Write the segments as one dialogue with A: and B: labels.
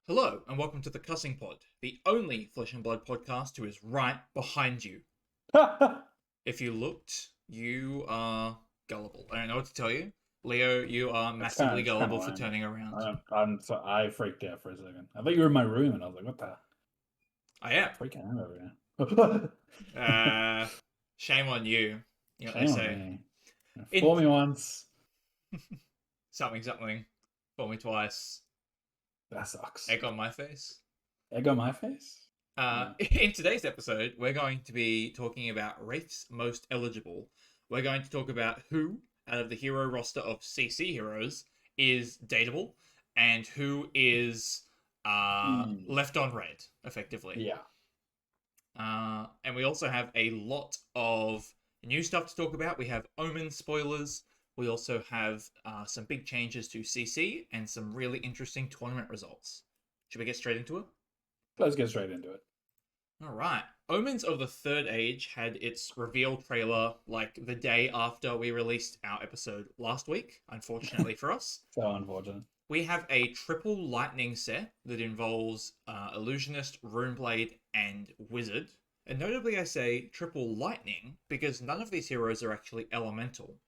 A: Hello, and welcome to the Cussing Pod, the only Flesh and Blood podcast who is right behind you. If you looked, you are gullible. I don't know what to tell you. Leo, you are massively
B: It's kind of
A: gullible for
B: lame.
A: turning around.
B: I freaked out for a second. I thought you were in my room, and I was like, "What the
A: I am.
B: freaking out over here?"
A: Uh, Shame on you. You know what they
B: Shame on
A: say.
B: me.
A: In
B: Fool me once,
A: something, for me twice.
B: that sucks.
A: Egg on my face.
B: Egg on my face.
A: In today's episode, we're going to be talking about Wraith's most eligible. We're going to talk about who, out of the hero roster of CC heroes, is dateable and who is
B: Mm,
A: left on red, effectively.
B: yeah.
A: And we also have a lot of new stuff to talk about. We have Omens spoilers. We also have some big changes to CC and some really interesting tournament results. Should we get straight into it?
B: Let's get straight into it.
A: All right. Omens of the Third Age had its reveal trailer like the day after we released our episode last week, unfortunately for us.
B: So unfortunate.
A: We have a triple lightning set that involves Illusionist, Runeblade, and Wizard. And notably, I say triple lightning because none of these heroes are actually elemental.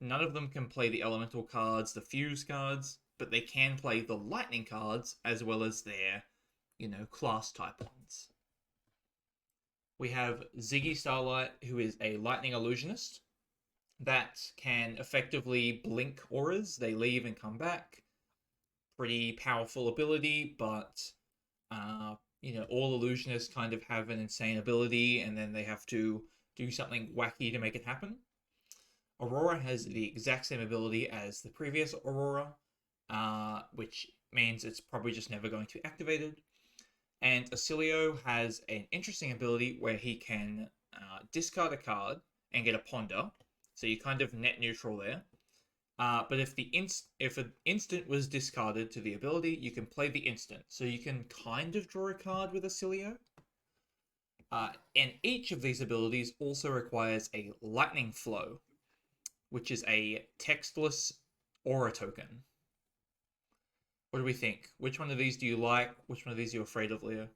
A: None of them can play the elemental cards, the fuse cards, but they can play the lightning cards as well as their, class type ones. We have Ziggy Starlight, who is a lightning illusionist that can effectively blink auras. They leave and come back. Pretty powerful ability, but all illusionists kind of have an insane ability, and then they have to do something wacky to make it happen. Aurora has the exact same ability as the previous Aurora, which means it's probably just never going to be activated. And Acilio has an interesting ability where he can discard a card and get a ponder. So you kind of net neutral there. But if an instant was discarded to the ability, you can play the instant. So you can kind of draw a card with Acilio. And each of these abilities also requires a lightning flow, which is a textless aura token. What do we think? Which one of these do you like? Which one of these are you afraid of, Leo?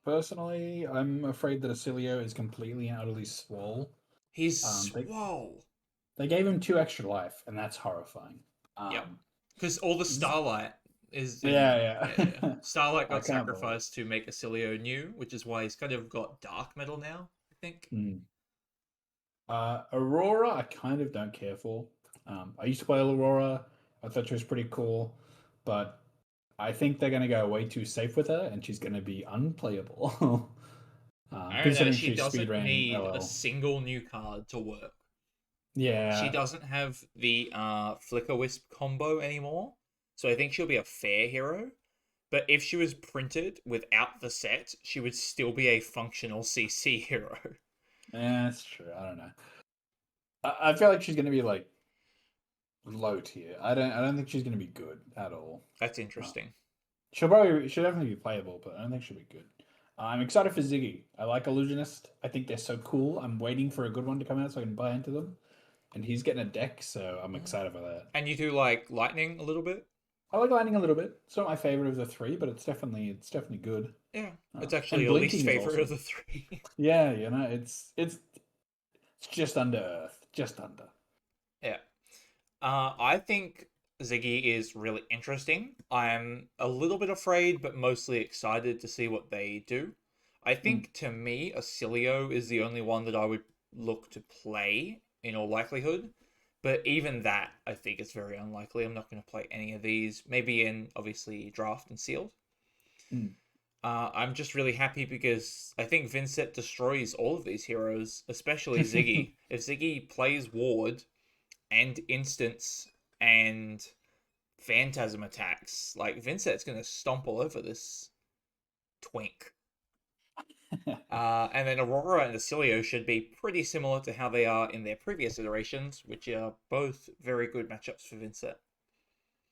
B: Personally, I'm afraid that Acilio is completely and utterly swole.
A: He's
B: Um, they
A: swole.
B: they gave him 2 extra life, and that's horrifying.
A: Yep.
B: Um,
A: Because all the Starlight is,
B: yeah,
A: yeah.
B: yeah.
A: Starlight
B: I
A: got
B: can't believe.
A: sacrificed to make Acilio new, which is why he's kind of got dark metal now, I think.
B: Mm. Aurora, I kind of don't care for. I used to play Aurora. I thought she was pretty cool, but I think they're going to go way too safe with her, and she's going to be unplayable.
A: I don't know,
B: Considering
A: she
B: she's speed
A: doesn't
B: ran
A: need a
B: LL.
A: single new card to work. She
B: Yeah,
A: doesn't have the Flicker Wisp combo anymore, so I think she'll be a fair hero. But if she was printed without the set, she would still be a functional CC hero.
B: that's true. I don't know. I feel like she's going to be like low tier. I don't think she's going to be good at all.
A: That's
B: Uh,
A: interesting.
B: she'll definitely be playable, but I don't think she'll be good. I'm excited for Ziggy. I like Illusionist. I think they're so cool. I'm waiting for a good one to come out so I can buy into them. And he's getting a deck, so I'm excited for that.
A: And you do like lightning a little bit?
B: I like Lightning a little bit. It's not my favorite of the three, but it's definitely good.
A: Yeah, it's
B: And
A: actually your least
B: Blinking is
A: favorite of
B: awesome.
A: the three.
B: Yeah, it's just under Earth, just under.
A: Yeah. I think Ziggy is really interesting. I'm a little bit afraid, but mostly excited to see what they do. I
B: Mm.
A: think to me, Acilio is the only one that I would look to play in all likelihood. But even that, I think is very unlikely. I'm not going to play any of these. Maybe in obviously draft and sealed.
B: Mm.
A: I'm just really happy because I think Vincent destroys all of these heroes, especially Ziggy. If Ziggy plays Ward and Instance and Phantasm attacks, like Vincent's gonna stomp all over this twink. And then Aurora and Acilio should be pretty similar to how they are in their previous iterations, which are both very good matchups for Vincent.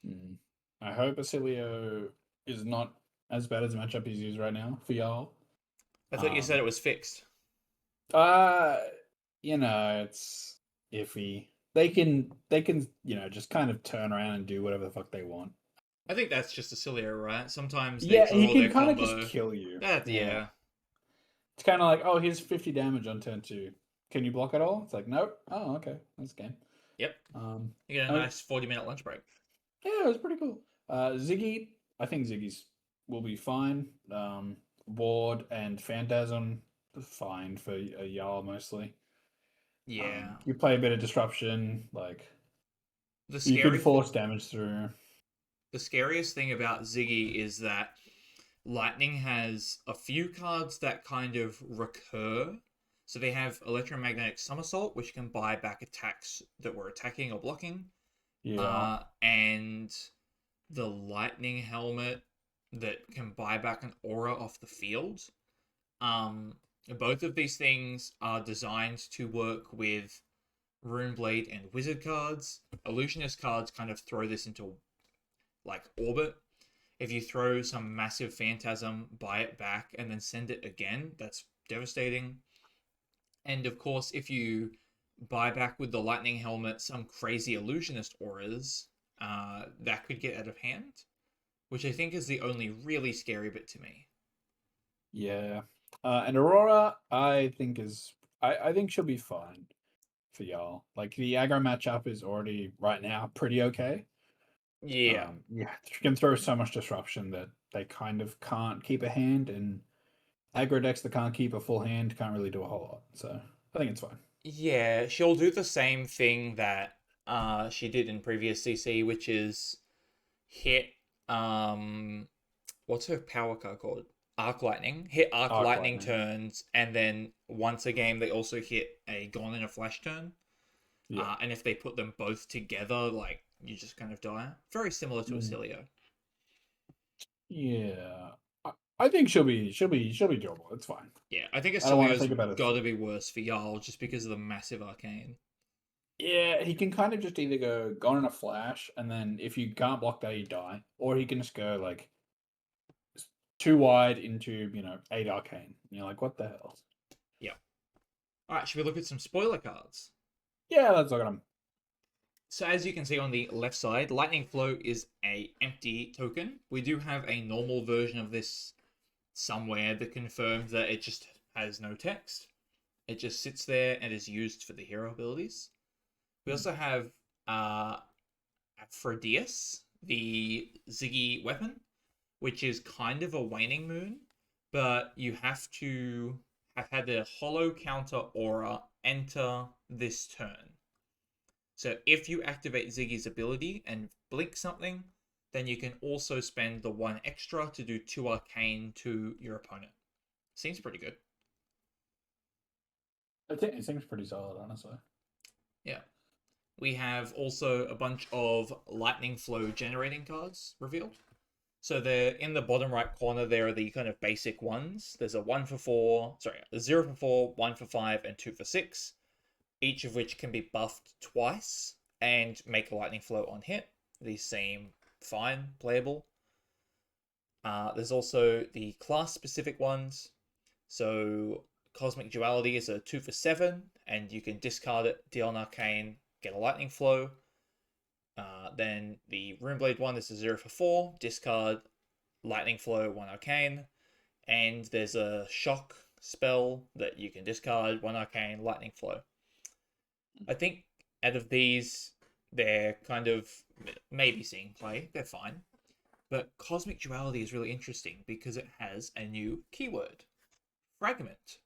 B: Mm. I hope Basilio is not as bad as the matchup he's used right now for y'all.
A: I thought you said
B: Um,
A: it was fixed.
B: uh, it's iffy. They can just kind of turn around and do whatever the fuck they want.
A: I think that's just a Cilio, right? Sometimes they
B: Yeah, he
A: draw
B: can
A: their
B: kind of just
A: combo.
B: kill you.
A: That
B: Yeah.
A: yeah.
B: It's kind of like, oh, here's 50 damage on turn 2. Can you block it all? It's like, nope. Oh, okay. That's game.
A: Yep.
B: Um,
A: You get a
B: I mean,
A: nice 40-minute lunch break.
B: yeah, it was pretty cool. Ziggy, I think Ziggy's will be fine. Ward and Phantasm, fine for a Jarl mostly.
A: Yeah.
B: You play a bit of disruption, like
A: The
B: you could
A: scary
B: force damage through.
A: the scariest thing about Ziggy is that Lightning has a few cards that kind of recur. So they have Electromagnetic Somersault, which can buy back attacks that were attacking or blocking.
B: Yeah,
A: And the Lightning Helmet that can buy back an aura off the field. Um, Both of these things are designed to work with Runeblade and Wizard cards. Illusionist cards kind of throw this into like orbit. If you throw some massive phantasm, buy it back, and then send it again, that's devastating. And of course, if you buy back with the lightning helmet some crazy illusionist auras, that could get out of hand, which I think is the only really scary bit to me.
B: yeah. And Aurora, I think she'll be fine for y'all. Like the aggro matchup is already right now pretty okay.
A: Yeah.
B: Yeah, she can throw so much disruption that they kind of can't keep a hand, and aggro decks that can't keep a full hand can't really do a whole lot. So I think it's fine.
A: Yeah, she'll do the same thing that she did in previous CC, which is hit um what's her power card called? Arc Lightning. Hit Arc
B: Arc
A: Lightning
B: lightning.
A: turns, and then once a game they also hit a Gone in a Flash turn.
B: Yeah.
A: And if they put them both together, like you just kind of die. Very similar to a
B: Mm,
A: Cilio.
B: yeah. I think she'll be doable. It's fine.
A: Yeah, I think a
B: I don't want to
A: Cilio's
B: think about it.
A: got to be worse for Jarl just because of the massive arcane.
B: Yeah, he can kind of just either go gone in a flash, and then if you can't block that, you die, or he can just go like too wide into 8 arcane. And you're like, what the hell?
A: Yeah. All right, should we look at some spoiler cards?
B: Yeah, let's look at him.
A: So as you can see on the left side, Lightning Flow is a empty token. We do have a normal version of this somewhere that confirms that it just has no text. It just sits there and is used for the hero abilities. We also have Aphrodisias, the Ziggy weapon, which is kind of a waning moon, but you have to have had a hollow counter aura enter this turn. So if you activate Ziggy's ability and blink something, then you can also spend the one extra to do 2 arcane to your opponent. Seems pretty good.
B: I think it seems pretty solid, honestly.
A: Yeah. We have also a bunch of lightning flow generating cards revealed. So they're in the bottom right corner. There are the kind of basic ones. There's a 1 for 4, sorry, a 0 for 4, 1 for 5, and 2 for 6. Each of which can be buffed twice and make a lightning flow on hit. These seem fine, playable. There's also the class specific ones. So Cosmic Duality is a 2 for 7, and you can discard it, deal an arcane, get a lightning flow. Then the Runeblade one is a 0 for 4, discard, lightning flow, 1 arcane. And there's a shock spell that you can discard, 1 arcane, lightning flow. I think out of these, they're kind of maybe seeing play. They're fine. But Cosmic Duality is really interesting because it has a new keyword, Fragment.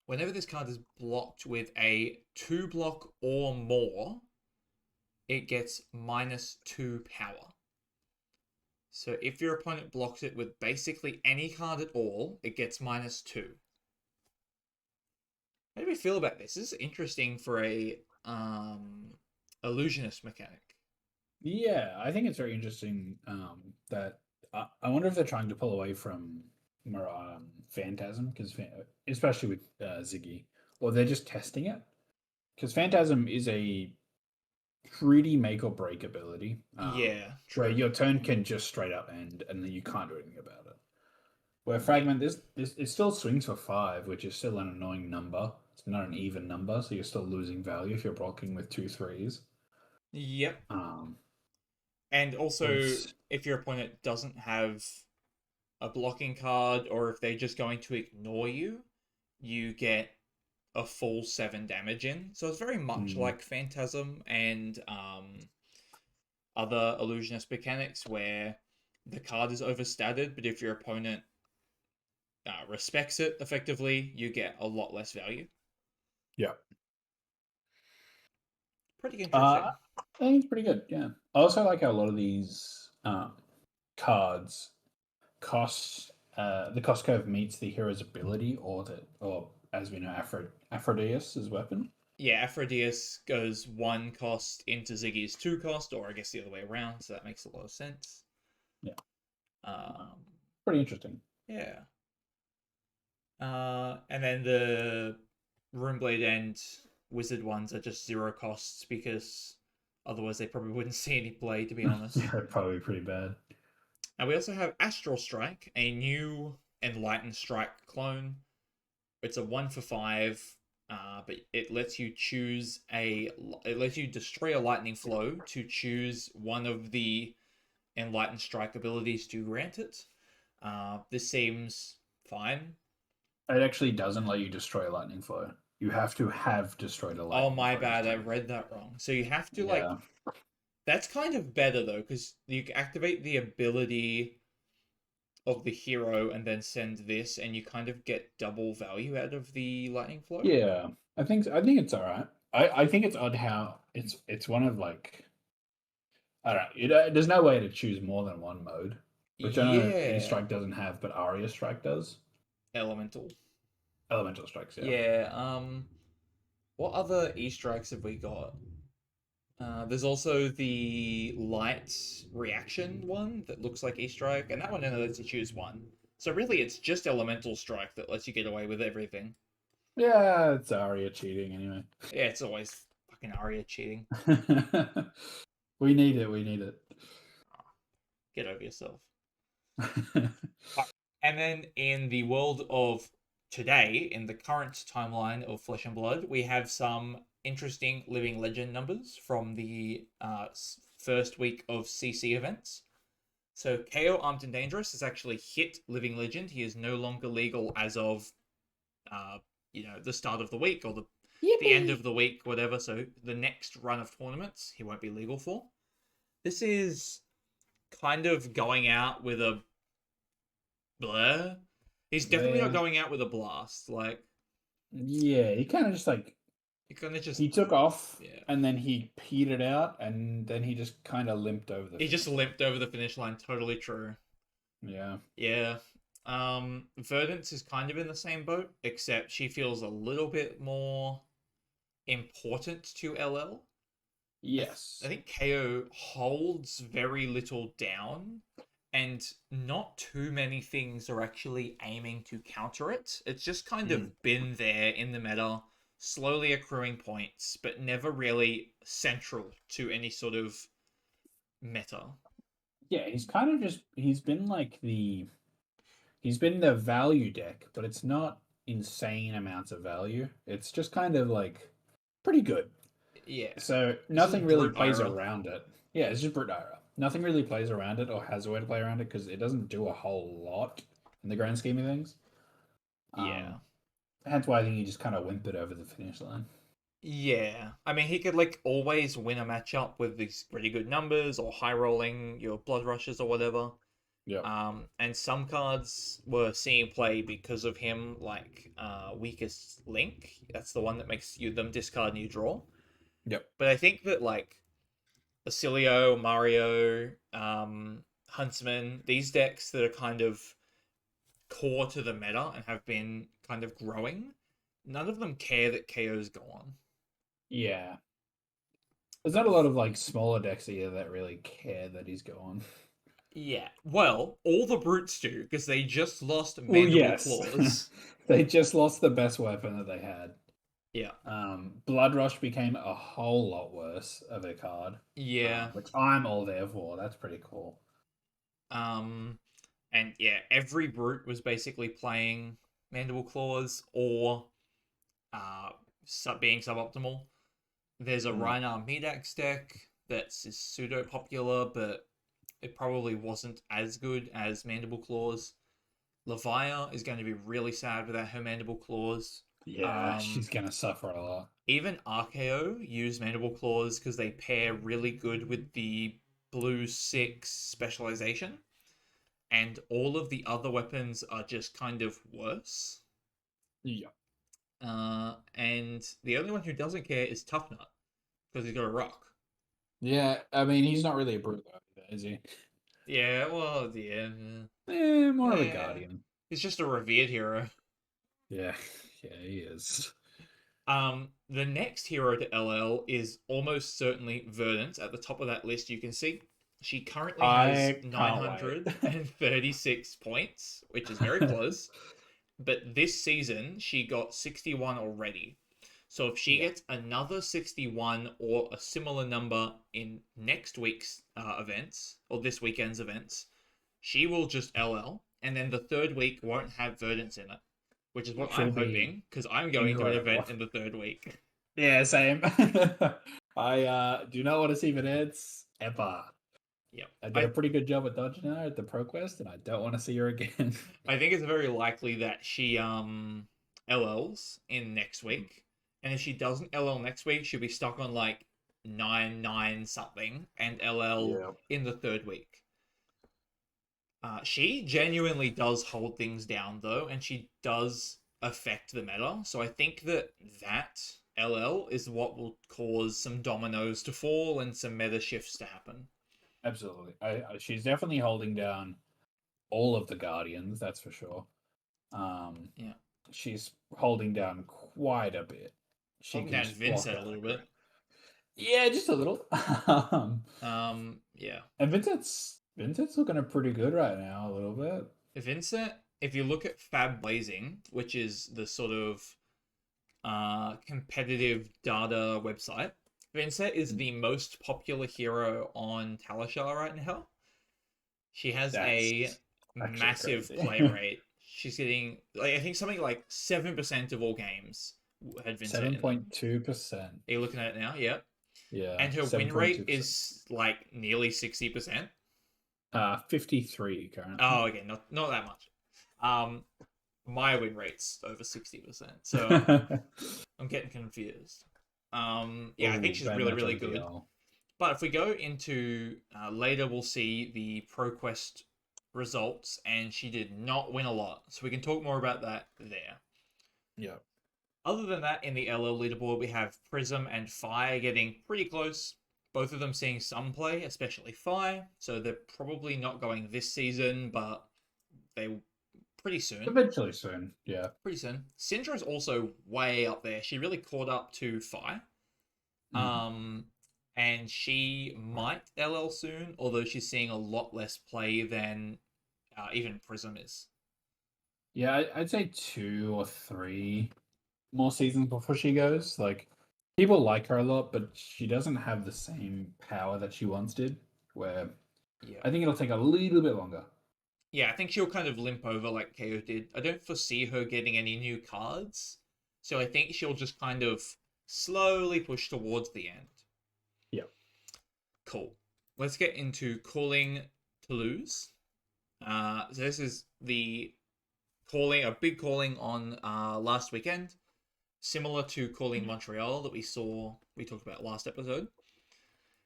A: Whenever this card is blocked with a 2 block or more, it gets -2 power. So if your opponent blocks it with basically any card at all, it gets -2. How do we feel about this? This is interesting for a illusionist mechanic.
B: Yeah, I think it's very interesting that I wonder if they're trying to pull away from more Phantasm, because especially with Ziggy, or they're just testing it. Because Phantasm is a pretty make or break ability.
A: Yeah,
B: Where
A: true.
B: your turn can just straight up end, and then you can't do anything about it. Where
A: Yeah.
B: Fragment, this it still swings for 5, which is still an annoying number. It's not an even number, so you're still losing value if you're blocking with 2 3s.
A: Yep.
B: Um,
A: And also,
B: There's
A: if your opponent doesn't have a blocking card, or if they're just going to ignore you, you get a full 7 damage in. So it's very much
B: mm,
A: like Phantasm and other illusionist mechanics where the card is overstated, but if your opponent respects it effectively, you get a lot less value.
B: yeah.
A: Pretty
B: I
A: interesting.
B: think it's pretty good. Yeah. I also like how a lot of these cards cost the cost curve meets the hero's ability, or as we know, Aphroditeus' weapon.
A: Yeah, Aphroditeus goes 1 cost into Ziggy's 2 cost, or I guess the other way around, so that makes a lot of sense.
B: Yeah.
A: Um,
B: Pretty interesting.
A: yeah. And then the Runeblade and Wizard ones are just 0 costs because otherwise they probably wouldn't see any play, to be honest.
B: Yeah, probably pretty bad.
A: And we also have Astral Strike, a new Enlightened Strike clone. It's a 1 for 5, but it lets you choose it lets you destroy a lightning flow to choose one of the Enlightened Strike abilities to grant it. This seems fine.
B: It actually doesn't let you destroy a lightning flow. You have to have destroyed a
A: Oh,
B: lightning
A: my
B: flow
A: bad, I
B: to.
A: read that wrong. So you have to, like,
B: Yeah.
A: that's kind of better though, because you activate the ability of the hero and then send this, and you kind of get double value out of the lightning flow.
B: Yeah. I think it's all right. I think it's odd how it's one of like I don't know. There's no way to choose more than one mode, which I know E
A: Yeah,
B: Strike doesn't have, but Aria Strike does.
A: elemental.
B: Elemental strikes, yeah.
A: Yeah. What other Easter eggs have we got? There's also the light reaction one that looks like Easter egg, and that one only lets you choose one. So really, it's just elemental strike that lets you get away with everything.
B: Yeah, it's Aria cheating anyway.
A: Yeah, it's always fucking Arya cheating.
B: We need it. We need it.
A: Get over yourself. And then in the world of today, in the current timeline of Flesh and Blood, we have some interesting living legend numbers from the first week of CC events. So KO Armed and Dangerous has actually hit living legend. He is no longer legal as of uh, the start of the week or the end
B: Yippee!
A: of the week, whatever. So the next run of tournaments, he won't be legal for. This is kind of going out with a blur. He's definitely not
B: Yeah,
A: going out with a blast. Like,
B: yeah. He kind of just like
A: he kind of just,
B: he took off
A: yeah.
B: and then he petered out and then he just kind of limped over the
A: He just
B: finish line.
A: limped over the finish line. Totally true.
B: Yeah.
A: Yeah. Verdance is kind of in the same boat, except she feels a little bit more important to LL. I
B: Yes.
A: think KO holds very little down, and not too many things are actually aiming to counter it. It's just kind
B: Mm.
A: of been there in the meta, slowly accruing points, but never really central to any sort of meta.
B: Yeah, he's kind of just he's been the value deck, but it's not insane amounts of value. It's just kind of like pretty good.
A: Yeah.
B: So
A: This is
B: nothing really
A: Brute
B: plays
A: Ira.
B: around it. Yeah, it's just brute Ira. Nothing really plays around it or has a way to play around it because it doesn't do a whole lot in the grand scheme of things. Um,
A: Yeah.
B: Hence why I think he just kind of whimpered over the finish line.
A: Yeah. I mean, he could, like, always win a matchup with these really good numbers or high rolling your blood rushes or whatever.
B: Yep.
A: And some cards were seeing play because of him, like Weakest Link. That's the one that makes you them discard and you draw.
B: Yep.
A: But I think that, like, Acilio, Mario, Huntsman, these decks that are kind of core to the meta and have been kind of growing, none of them care that KO's gone.
B: Yeah. There's not a lot of like smaller decks either that really care that he's gone.
A: Yeah. Well, all the brutes do because they just lost
B: Well,
A: Mandible
B: yes.
A: Claws.
B: They just lost the best weapon that they had.
A: Yeah.
B: Blood Rush became a whole lot worse of a card,
A: Yeah.
B: which I'm all there for. That's pretty cool.
A: Um, and yeah, every brute was basically playing Mandible Claws or being suboptimal. There's a
B: Mm.
A: Rhinar Medax deck. that's pseudo popular, but it probably wasn't as good as Mandible Claws. Levia is going to be really sad without her Mandible Claws.
B: Yeah, she's gonna suffer a lot.
A: Even RKO use Mandible Claws because they pair really good with the Blue 6 specialization, and all of the other weapons are just kind of worse.
B: Yeah.
A: And the only one who doesn't care is Tough Nut because he's got a rock.
B: Yeah, I mean, he's not really a brute though, is he?
A: Yeah, well, yeah.
B: More of a
A: Eh,
B: guardian.
A: he's just a revered hero.
B: Yeah, yeah, he is.
A: The next hero to LL is almost certainly Verdant. At the top of that list, you can see she currently has
B: I can't wait.
A: 936 points, which is very close. But this season, she got 61 already. So if she
B: Yeah.
A: gets another 61 or a similar number in next week's events, or this weekend's events, she will just LL. And then the third week won't have Verdants in it, which is what
B: She'll
A: I'm
B: be
A: hoping, because I'm going to an
B: incredible.
A: event in the third week.
B: Yeah, same. I do not want to see Vanessa ever.
A: Yep.
B: I did a pretty good job at dodging her at the ProQuest, and I don't want to see her again.
A: I think it's very likely that she LLs in next week. And if she doesn't LL next week, she'll be stuck on like 9 something and LL
B: Yeah.
A: in the third week. She genuinely does hold things down though, and she does affect the meta. So I think that LL is what will cause some dominoes to fall and some meta shifts to happen.
B: Absolutely. She's definitely holding down all of the Guardians, that's for sure.
A: Yeah.
B: She's holding down quite a bit. She
A: Holding
B: can
A: down
B: just block
A: Vincent a
B: out
A: little
B: like
A: bit.
B: Yeah, just a little.
A: Yeah.
B: And Vincent's looking pretty good right now, a little bit.
A: Vincent, if you look at Fab Blazing, which is the sort of competitive data website, Vincent is the most popular hero on Talishar right now. She has a
B: That's actually
A: massive
B: crazy.
A: play rate. She's getting, like, I think something like 7% of all games had Vincent in them.
B: 7.2%.
A: Are you looking at it now? Yeah.
B: Yeah,
A: And her win rate
B: 7.2%.
A: is like nearly 60%.
B: 53 currently.
A: Oh, okay, not that much. My win rate's over 60%, so I'm getting confused. Yeah, I think she's
B: very
A: really,
B: much
A: really
B: over the
A: good.
B: L.
A: But if we go into later, we'll see the ProQuest results, and she did not win a lot, so we can talk more about that there.
B: Yeah.
A: Other than that, in the LL leaderboard, we have Prism and Fire getting pretty close. Both of them seeing some play, especially Fire, so they're probably not going this season, but they pretty soon.
B: Eventually soon, yeah.
A: Pretty soon. Syndra's also way up there. She really caught up to Fire. And she might LL soon, although she's seeing a lot less play than even Prism is.
B: Yeah, I'd say 2 or 3 more seasons before she goes. Like, people like her a lot, but she doesn't have the same power that she once did. Where I think it'll take a little bit longer.
A: Yeah, I think she'll kind of limp over like KO did. I don't foresee her getting any new cards, so I think she'll just kind of slowly push towards the end.
B: Yeah.
A: Cool. Let's get into calling Toulouse. So this is the calling, a big calling on last weekend, similar to calling Montreal that we talked about last episode.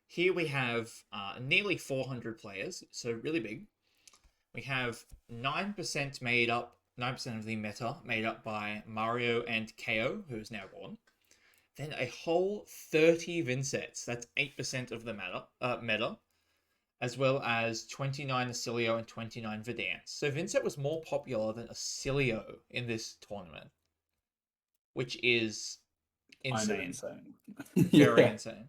A: Here we have nearly 400 players, so really big. We have 9% made up, 9% of the meta made up by Mario and KO, who is now gone. Then a whole 30 Vincets, that's 8% of the meta, as well as 29 Acilio and 29 Verdance. So Vincent was more popular than Acilio in this tournament, which is insane. Very insane.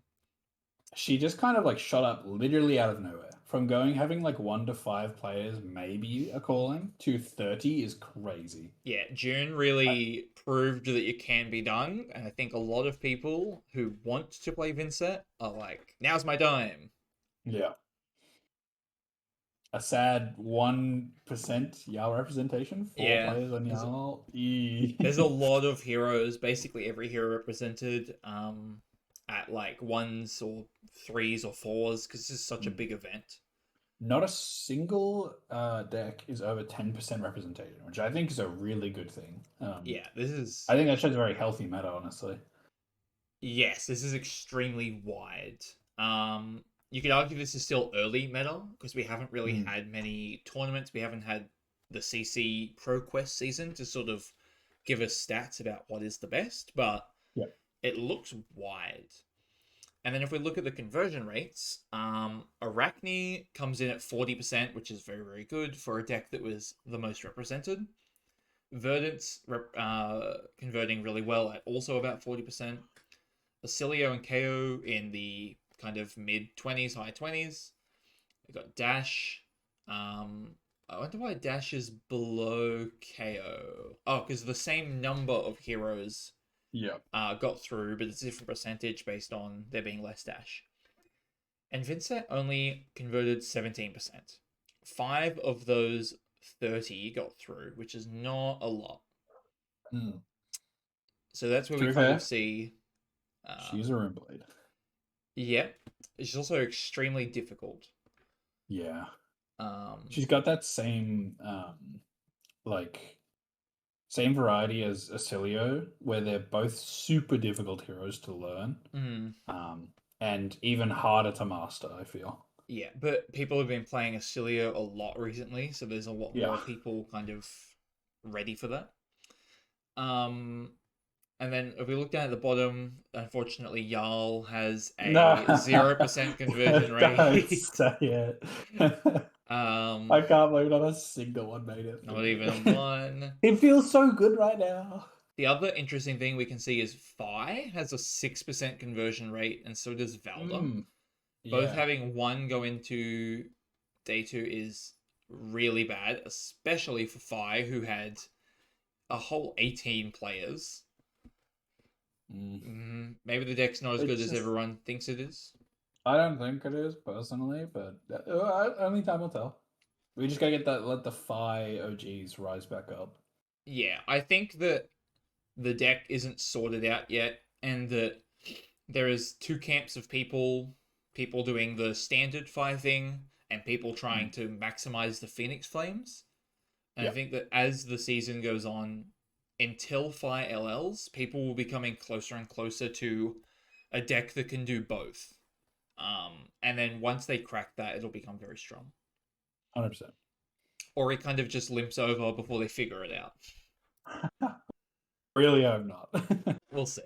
B: She just kind of like shot up literally out of nowhere. From having like 1 to 5 players maybe a calling to 30 is crazy.
A: Yeah, June really proved that it can be done, and I think a lot of people who want to play Vincent are like, now's my time.
B: Yeah. A sad 1% Yao representation. 4 players on Yao.
A: There's a lot of heroes, basically every hero represented. at like ones or threes or fours because this is such a
B: Mm.
A: big event.
B: Not a single deck is over 10% representation, which I think is a really good thing.
A: Yeah, this is
B: I think that shows a very healthy meta, honestly.
A: yes, this is extremely wide. You could argue this is still early meta because we haven't really
B: Mm.
A: had many tournaments. We haven't had the CC Pro Quest season to sort of give us stats about what is the best, but
B: Yeah.
A: it looks wide. And then if we look at the conversion rates, Arachne comes in at 40%, which is very, very good for a deck that was the most represented. Verdant's converting really well at also about 40%. Basilio and KO in the kind of mid 20s, high 20s. We got Dash. I wonder why Dash is below KO. Oh, because the same number of heroes
B: Yeah.
A: got through, but it's a different percentage based on there being less Dash. And Vincent only converted 17%. 5 of those 30 got through, which is not a lot.
B: Mm.
A: So that's where
B: To
A: we
B: be
A: kind
B: fair,
A: of see.
B: she's a room blade.
A: Yeah, it's also extremely difficult.
B: Yeah.
A: Um,
B: She's got that same like same variety as Acilio, where they're both super difficult heroes to learn.
A: mm,
B: And even harder to master, I feel.
A: yeah, but people have been playing Acilio a lot recently, so there's a lot
B: Yeah.
A: more people kind of ready for that. Um, and then if we look down at the bottom, unfortunately, Jarl has
B: No,
A: a 0% conversion
B: don't
A: rate.
B: say it.
A: um,
B: I can't believe not a single one made it
A: not
B: through.
A: even one.
B: It feels so good right now.
A: The other interesting thing we can see is Fi has a 6% conversion rate, and so does Valda. Both
B: Yeah.
A: having one go into day two is really bad, especially for Fi, who had a whole 18 players. Maybe the deck's not as good
B: It's
A: as
B: just,
A: everyone thinks it is.
B: I don't think it is personally, but only time will tell. We just gotta get that. Let the Phi OGs rise back up.
A: Yeah, I think that the deck isn't sorted out yet, and that there is two camps of people doing the standard Fi thing, and people trying
B: Mm.
A: to maximize the Phoenix Flames. And I
B: Yeah,
A: think that as the season goes on, until Fi LLs, people will be coming closer and closer to a deck that can do both. And then once they crack that, it'll become very strong.
B: 100%.
A: Or it kind of just limps over before they figure it out.
B: Really hope not.
A: We'll see.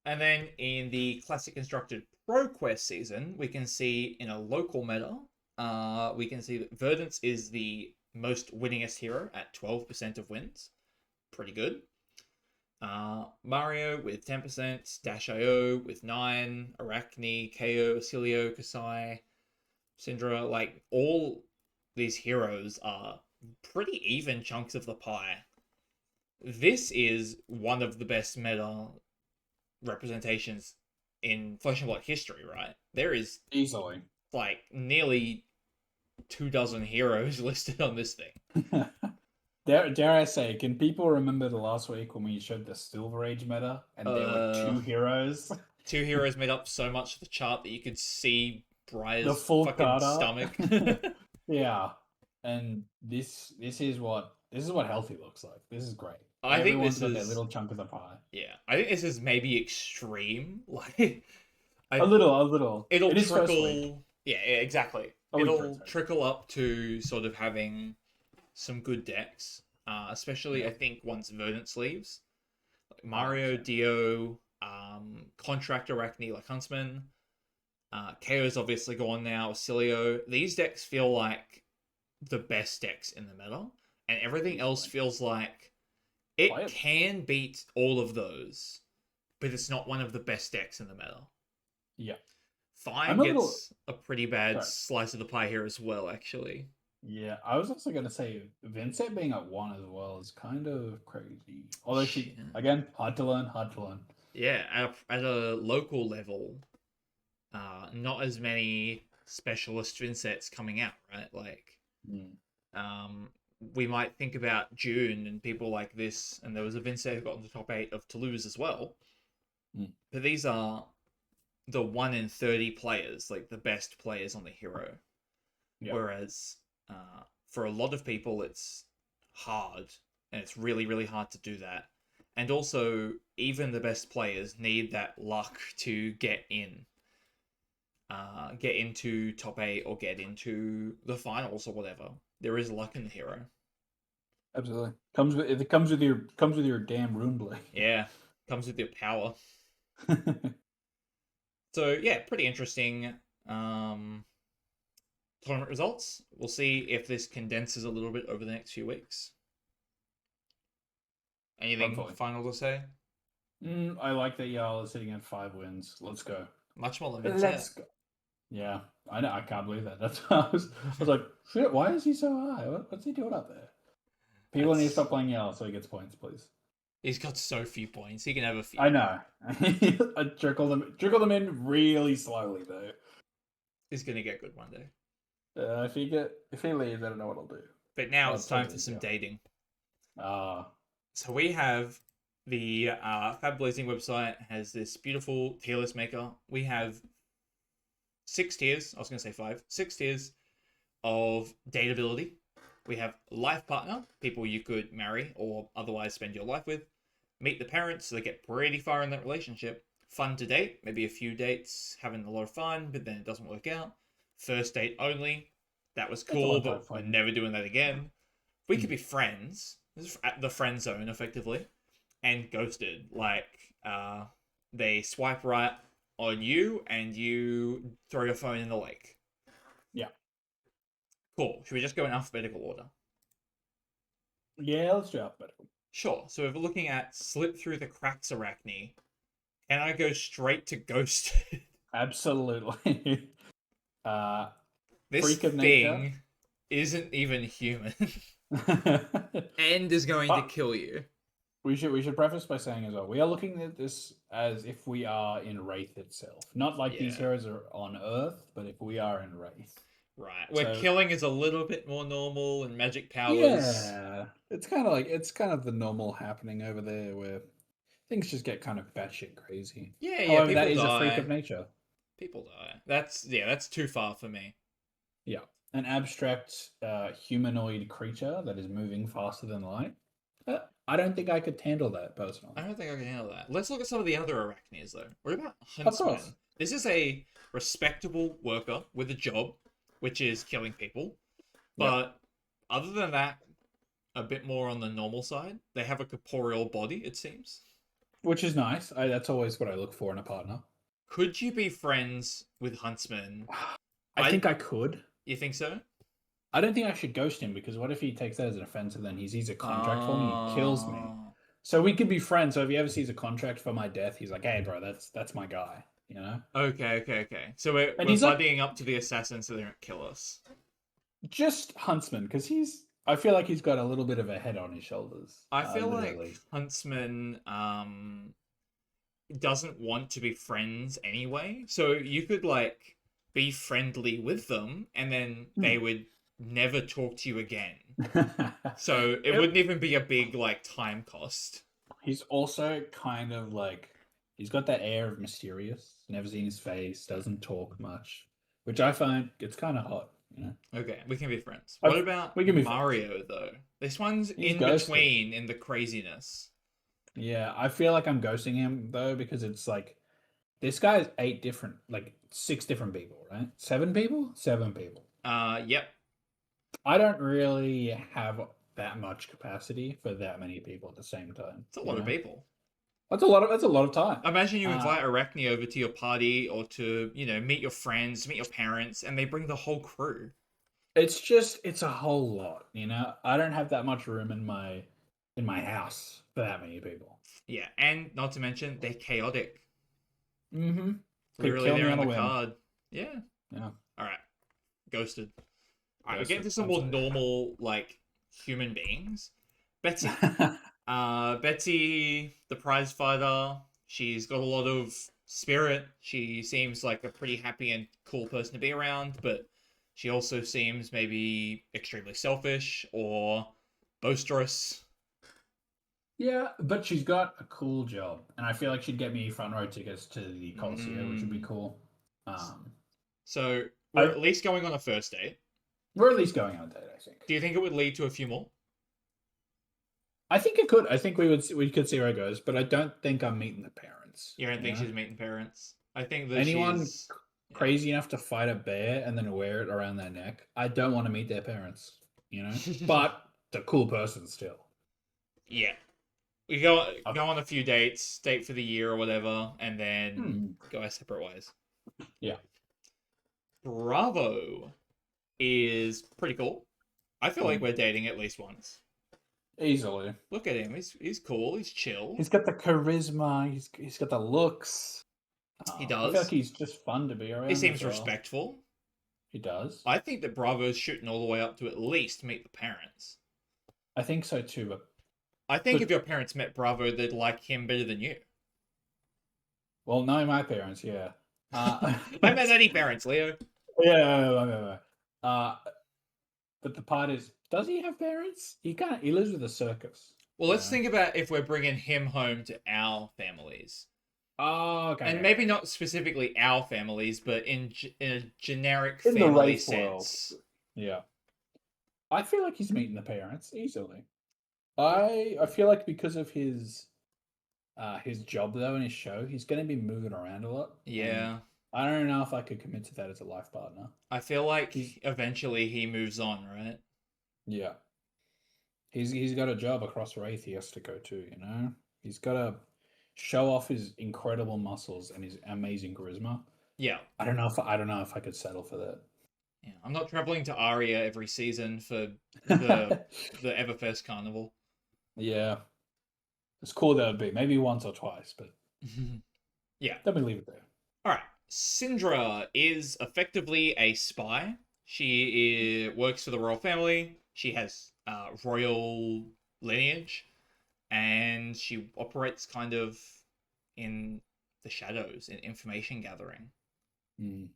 A: And then in the Classic Constructed Pro Quest season, we can see in a local meta, we can see that Verdance is the most winningest hero at 12% of wins. Pretty good. Mario with 10%, Dash.io with 9, Arachne, KO, Acilio, Kasai, Syndra, like all these heroes are pretty even chunks of the pie. This is one of the best meta representations in Flesh and Blood history, right? There is
B: Easily.
A: like nearly 24 heroes listed on this thing.
B: Dare I say, can people remember the last week when we showed the Silver Age meta and there were 2 heroes?
A: 2 heroes made up so much of the chart that you could see
B: The
A: Briar's
B: full
A: fucking
B: card art.
A: stomach.
B: Yeah. And this is what healthy looks like. This is great.
A: I think
B: Everyone's
A: this
B: got their
A: is
B: little chunk of the pie.
A: yeah. I think this is maybe extreme. Like
B: A little.
A: it'll
B: It is first week.
A: trickle. Yeah, exactly.
B: A week
A: It'll
B: first.
A: trickle up to sort of having some good decks. Especially
B: Yeah.
A: I think once Verdant leaves. Like Mario,
B: 100%.
A: Dio, Contract Arachne like Huntsman. KO's obviously gone now, Cilio. These decks feel like the best decks in the meta. And everything else feels like it
B: Playable.
A: can beat all of those, but it's not one of the best decks in the meta.
B: Yeah.
A: Fine gets a pretty bad slice of the pie here as well, actually.
B: Yeah, I was also going to say Vincent being at 1 as well is kind of crazy. Although she, again, hard to learn.
A: Yeah, at a local level, not as many specialist Vincents coming out, right? Like, we might think about June and people like this, and there was a Vincent who got in the top 8 of Toulouse as well. But these are the 1 in 30 players, like the best players on the hero.
B: Yeah.
A: Whereas for a lot of people, it's hard, and it's really, really hard to do that. And also, even the best players need that luck to get into top 8 or get into the finals or whatever. There is luck in the hero.
B: Absolutely. It comes with your damn rune blade.
A: Yeah, comes with your power. So yeah, pretty interesting. Tournament results. We'll see if this condenses a little bit over the next few weeks. Anything
B: Hopefully.
A: final to say?
B: I like that Jarl is sitting at 5 wins. Let's go.
A: Much more than
B: Let's go. Yeah, I know. I can't believe that. That's why I was like, shit. Why is he so high? What's he doing up there? People need to stop playing Jarl so he gets points, please.
A: He's got so few points. He can have a few.
B: I know. I trickle them in really slowly though.
A: He's gonna get good one day.
B: If he leaves, I don't know what I'll do.
A: But now it's time for some dating. So we have the Fab Blazing website has this beautiful tier list maker. We have 6 tiers. I was going to say 5. 6 tiers of dateability. We have life partner, people you could marry or otherwise spend your life with. Meet the parents, so they get pretty far in that relationship. Fun to date, maybe a few dates, having a lot of fun, but then it doesn't work out. First date only. That was cool, but we're never doing that again. We could be friends. This is at the friend zone, effectively. And ghosted. Like, they swipe right on you, and you throw your phone in the lake.
B: Yeah.
A: Cool. Should we just go in alphabetical order?
B: Yeah, let's do alphabetical.
A: Sure. So if we're looking at slip through the cracks Arachne, can I go straight to ghosted?
B: Absolutely.
A: This
B: freak of
A: thing
B: nature
A: isn't even human. And is going to kill you.
B: We should preface by saying as well, we are looking at this as if we are in Rathe itself. Not like these heroes are on Earth, but if we are in Rathe.
A: Right. Where killing is a little bit more normal and magic powers.
B: Yeah. It's kind of the normal happening over there where things just get kind of batshit crazy.
A: Yeah,
B: However, that is a freak of nature.
A: People die. That's too far for me.
B: Yeah. An abstract humanoid creature that is moving faster than light. I don't think I could handle that personally.
A: I don't think I can handle that. Let's look at some of the other Arachnids, though. What about Huntsman?
B: Of course.
A: This is a respectable worker with a job, which is killing people. But other than that, a bit more on the normal side. They have a corporeal body, it seems.
B: Which is nice. That's always what I look for in a partner.
A: Could you be friends with Huntsman?
B: I think I could.
A: You think so?
B: I don't think I should ghost him because what if he takes that as an offense and then he sees a contract for me and he kills me? So we could be friends. So if he ever sees a contract for my death, he's like, "Hey, bro, that's my guy." You know?
A: Okay. So we're buddying up to the assassin so they don't kill us.
B: Just Huntsman, because I feel like he's got a little bit of a head on his shoulders.
A: I feel like Huntsman doesn't want to be friends anyway. So you could like be friendly with them and then they would never talk to you again. So it wouldn't even be a big like time cost.
B: He's also kind of like he's got that air of mysterious, never seen his face, doesn't talk much, which I find it's kind of hot, you know.
A: Okay, we can be friends. What about Mario though? This one's in between in the craziness.
B: Yeah, I feel like I'm ghosting him though because it's like this guy is 6 different people, right? 7 people? 7 people.
A: Yep.
B: I don't really have that much capacity for that many people at the same time.
A: It's a lot of people.
B: That's a lot of time.
A: Imagine you invite Arachne over to your party or to, meet your friends, meet your parents, and they bring the whole crew.
B: It's a whole lot, you know? I don't have that much room in my house for that many people.
A: Yeah, and not to mention, they're chaotic.
B: Mm-hmm.
A: Literally, they're on the card. Yeah.
B: Yeah.
A: Alright. Ghosted. Alright, we're getting to some more normal, like, human beings. Betsy. Betsy, the prize fighter. She's got a lot of spirit. She seems like a pretty happy and cool person to be around, but she also seems maybe extremely selfish or boisterous.
B: Yeah, but she's got a cool job, and I feel like she'd get me front row tickets to the Coliseum, which would be
A: Mm.
B: cool. Um,
A: So we're
B: I
A: at least going on a first date.
B: we're at least going on a date, I think.
A: Do you think it would lead to a few more?
B: I think it could. I think we could see where it goes, but I don't think I'm meeting the parents.
A: You don't
B: You
A: think
B: know,
A: she's meeting parents? I think that
B: anyone
A: she's.
B: crazy enough to fight a bear and then wear it around their neck, I don't want to meet their parents. You know,
A: Yeah.
B: but the cool person still.
A: Yeah. We go
B: Uh,
A: go on a few dates, date for the year or whatever, and then
B: hmm,
A: go our separate ways.
B: yeah,
A: Bravo is pretty cool. I feel like
B: hmm,
A: we're dating at least once.
B: easily.
A: Look at him. He's cool. He's chill.
B: He's got the charisma. He's got the looks.
A: He
B: I feel like
A: does.
B: he's just fun to be
A: He
B: around as
A: seems
B: well.
A: respectful.
B: He does.
A: I think that Bravo's shooting all the way up to at least meet the parents.
B: I think so too.
A: I think
B: But
A: if your parents met Bravo, they'd like him better than you.
B: well, knowing my parents, yeah.
A: I met any parents, Leo.
B: Yeah. Uh, but the part is, does he have parents? He lives with a circus.
A: Well,
B: You
A: let's
B: know?
A: think about if we're bringing him home to our families.
B: Oh, okay.
A: And maybe not specifically our families, but in a generic
B: In the
A: family
B: Wraith world.
A: sense.
B: Yeah. I feel like he's meeting the parents easily. I feel like because of his job though in his show, he's going to be moving around a lot. And
A: Yeah.
B: I don't know if I could commit to that as a life partner.
A: I feel like
B: He's
A: eventually he moves on, right?
B: yeah. He's got a job across Wraith he has to go to, you know? He's got to show off his incredible muscles and his amazing charisma.
A: Yeah.
B: I don't know if I could settle for that.
A: Yeah. I'm not traveling to Aria every season for the the Everfest Carnival.
B: Yeah. As cool that would be. Maybe once or twice, but
A: Yeah.
B: let me leave it there.
A: All right. Sindra is effectively a spy. Works for the royal family. She has royal lineage, and she operates kind of in the shadows in information gathering.
B: Mm.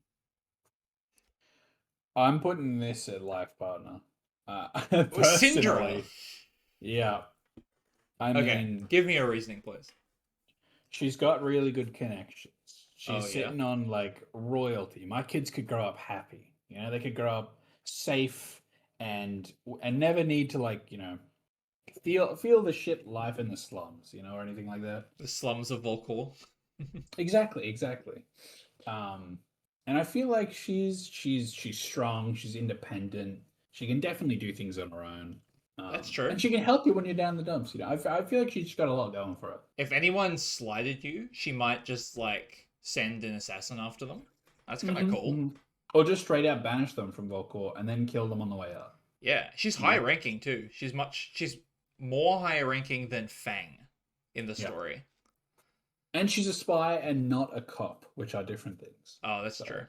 B: I'm putting this at life partner.
A: Sindra.
B: Personally, yeah. I
A: Okay,
B: mean,
A: give me a reasoning, please.
B: she's got really good connections.
A: Oh
B: She's
A: yeah,
B: sitting on like royalty. My kids could grow up happy. You know, they could grow up safe and never need to like, you know, feel the shit life in the slums, you know, or anything like that.
A: the slums of Volcor.
B: Exactly. Um, and I feel like she's strong. She's independent. She can definitely do things on her own.
A: That's true.
B: And she can help you when you're down the dumps. You know, I feel like she's got a lot going for her.
A: If anyone slighted you, she might just like send an assassin after them. That's kind of cool.
B: Or just straight out banish them from Volcor and then kill them on the way out.
A: Yeah, she's high ranking too. She's more higher ranking than Fang in the story.
B: And she's a spy and not a cop, which are different things.
A: Oh, that's true.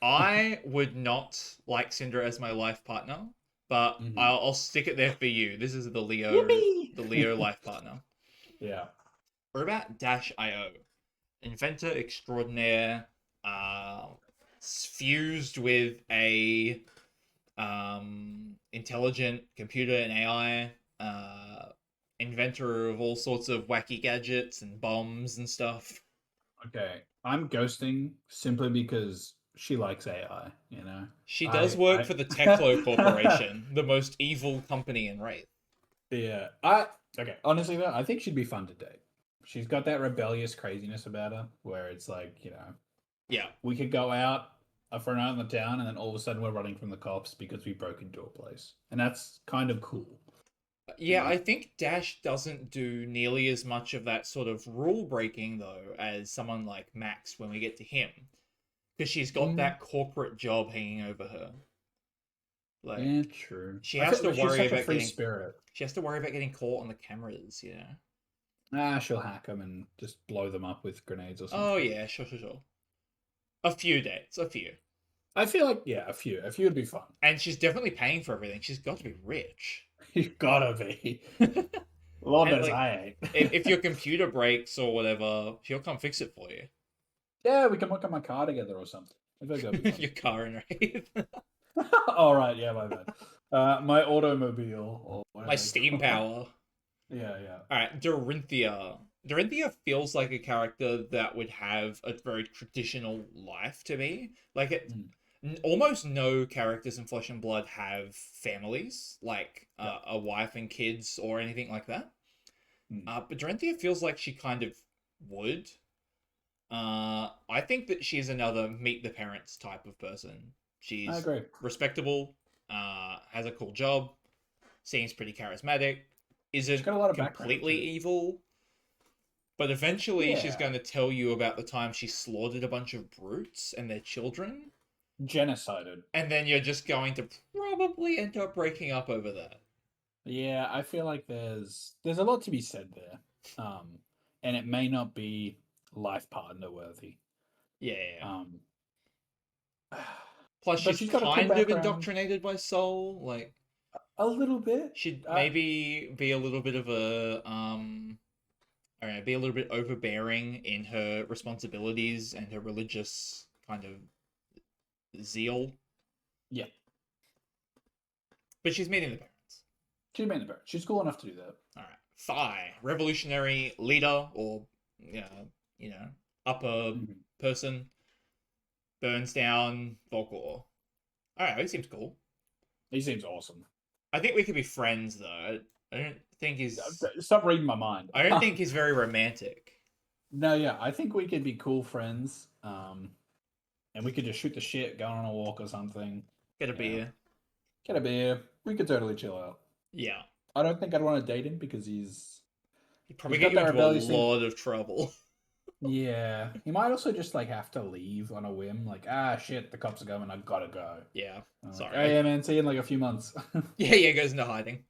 A: I would not like Syndra as my life partner, but I'll stick it there for you. This is the Leo life partner.
B: Yeah.
A: What about Dash.io? Inventor extraordinaire, fused with a intelligent computer and AI, inventor of all sorts of wacky gadgets and bombs and stuff.
B: Okay. I'm ghosting simply because she likes AI, you know?
A: She does work for the Techlo Corporation, the most evil company in Rathe.
B: Yeah. Okay, honestly though, I think she'd be fun to date. She's got that rebellious craziness about her where it's like, you know,
A: yeah,
B: we could go out for a night in the town and then all of a sudden we're running from the cops because we broke into a place. And that's kind of cool.
A: Yeah, I think Dash doesn't do nearly as much of that sort of rule breaking though as someone like Max when we get to him. Because she's got that corporate job hanging over her. Like,
B: yeah, true.
A: She has to worry about
B: free
A: getting
B: spirit.
A: She has to worry about getting caught on the cameras, you know.
B: She'll hack them and just blow them up with grenades or something.
A: Oh yeah, sure. A few dates, a few.
B: I feel like a few would be fun.
A: And she's definitely paying for everything. She's got to be rich.
B: You gotta be. Lord knows I ain't.
A: If your computer breaks or whatever, she'll come fix it for you.
B: Yeah, we can look at my car together or something.
A: Your car and Rathe.
B: All right, yeah, my bad. My automobile or
A: My steam power.
B: Yeah, yeah.
A: All right, Dorinthia. Dorinthia feels like a character that would have a very traditional life to me. Like it,
B: Mm,
A: almost no characters in Flesh and Blood have families, like
B: yeah.
A: a wife and kids or anything like that.
B: Mm.
A: But Dorinthia feels like she kind of would. I think that she's another meet the parents type of person.
B: I
A: She's
B: agree.
A: respectable, has a cool job, seems pretty charismatic,
B: She's
A: isn't
B: got a lot of background
A: completely
B: too.
A: evil, but eventually she's
B: Yeah.
A: going to tell you about the time she slaughtered a bunch of brutes and their children,
B: Genocided.
A: and then you're just going to probably end up breaking up over that.
B: Yeah, I feel like there's a lot to be said there. And it may not be life partner worthy.
A: Yeah.
B: Um,
A: Plus,
B: but
A: she's
B: she's got a cool
A: kind of
B: background.
A: indoctrinated by Soul. Like,
B: A little bit.
A: she'd
B: Uh,
A: maybe be a little bit of a I don't know, be a little bit overbearing in her responsibilities and her religious kind of zeal.
B: yeah,
A: But she's meeting the parents.
B: she's made the bear. She's cool enough to do that.
A: All right, Thigh, revolutionary leader or you know, upper
B: Mhm.
A: person, burns down Volkor. All right, he seems cool.
B: He seems awesome.
A: I think we could be friends though. I don't think he's.
B: Stop reading my mind.
A: I don't think he's very romantic.
B: No, yeah, I think we could be cool friends. And we could just shoot the shit, go on a walk or something.
A: Get a
B: You know,
A: beer.
B: get a beer. We could totally chill out.
A: Yeah,
B: I don't think I'd want to date him because
A: he'd
B: he's
A: probably get
B: got
A: you
B: that
A: into a
B: rebellious thing.
A: lot of trouble.
B: Yeah, he might also just like have to leave on a whim. Like, ah, shit, the cops are coming. I gotta go.
A: Yeah,
B: I'm like, oh
A: sorry.
B: yeah, man, see you in like a few months.
A: Yeah, yeah, goes into hiding.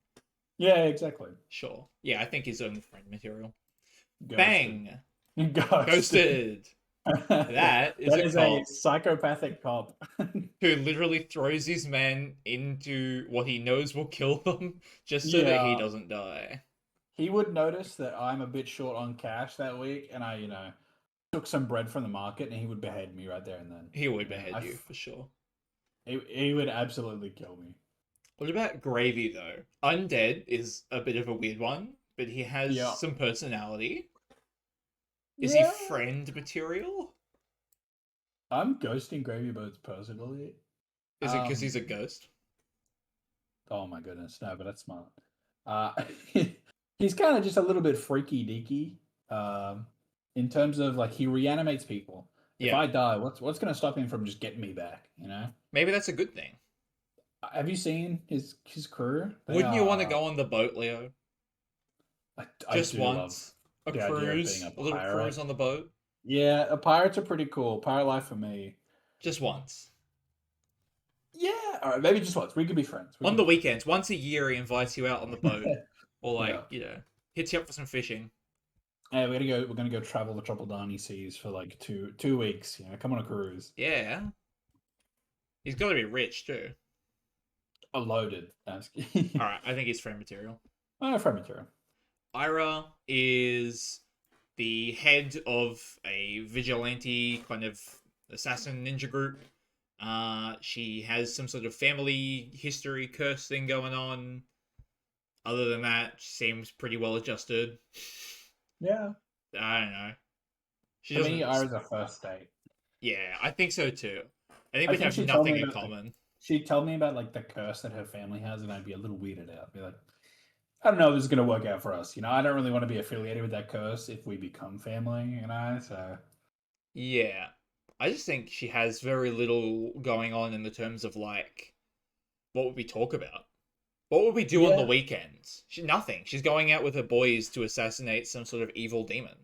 B: Yeah, exactly.
A: Sure. Yeah, I think he's only friend material.
B: Ghosted.
A: Bang!
B: Ghosted.
A: Ghosted. That is
B: That
A: a
B: is a
A: cop
B: psychopathic cop.
A: who literally throws his men into what he knows will kill them just so that he
B: Yeah,
A: doesn't die.
B: he would notice that I'm a bit short on cash that week, and I, took some bread from the market, and he would behead me right there and then.
A: He would
B: Yeah,
A: behead you for sure.
B: he would absolutely kill me.
A: What about Gravy though? Undead is a bit of a weird one, but he has
B: Yeah,
A: some personality. Is he
B: yeah.
A: friend material?
B: I'm ghosting Gravy Boats personally.
A: Is it because
B: Um,
A: he's a ghost?
B: oh my goodness, no, but that's smart. Uh, he's kind of just a little bit freaky deaky. In terms of like he reanimates people. If
A: Yeah.
B: I die, what's gonna stop him from just getting me back?
A: Maybe that's a good thing.
B: Have you seen his crew? They
A: Wouldn't you want to
B: are.
A: go on the boat, Leo?
B: I
A: Just
B: do love
A: once? A
B: the idea of being
A: cruise?
B: a
A: A little cruise
B: pirate.
A: on the boat?
B: Yeah, pirates are pretty cool. Pirate life for me.
A: Just once.
B: Yeah, all right, maybe just once. We could be friends. We
A: On
B: could
A: the
B: be
A: weekends, once a year, he invites you out on the boat.
B: friends.
A: Or,
B: Yeah.
A: like, hits you up for some fishing.
B: Hey, we're gonna go travel the Tropical Seas for like two weeks. Come on a cruise.
A: Yeah. He's got to be rich, too.
B: Loaded. That's
A: Alright, I think he's friend material.
B: friend material.
A: Ira is the head of a vigilante kind of assassin ninja group. She has some sort of family history curse thing going on. Other than that, she seems pretty well adjusted.
B: Yeah.
A: I don't know. She
B: To me,
A: doesn't.
B: Ira's a first date.
A: Yeah, I think so too. I think
B: I
A: we'd
B: think
A: have
B: she told
A: nothing
B: me
A: in
B: about
A: common.
B: she'd tell me about like the curse that her family has, and I'd be a little weirded out. Be like, I don't know if this is gonna work out for us. I don't really want to be affiliated with that curse if we become family. So
A: Yeah, I just think she has very little going on in the terms of like what would we talk about? What would we do on the
B: yeah.
A: weekends? Nothing. She's going out with her boys to assassinate some sort of evil demon.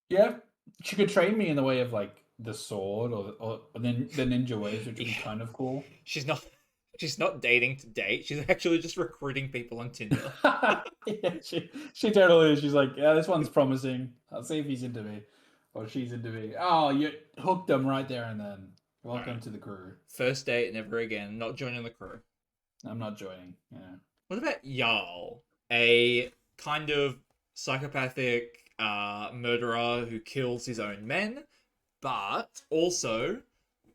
B: Yeah, she could train me in the way of like the sword or the ninja ways, which would be
A: Yeah,
B: kind of cool.
A: she's not. She's not dating to date. She's actually just recruiting people on Tinder.
B: Yeah, she totally is. She's like, yeah, this one's promising. I'll see if he's into me or she's into me. Oh, you hooked them right there and then.
A: All
B: Welcome
A: right.
B: to the crew.
A: First date, never again. Not joining the crew.
B: I'm not joining. Yeah.
A: What about Jarl? A kind of psychopathic murderer who kills his own men, but also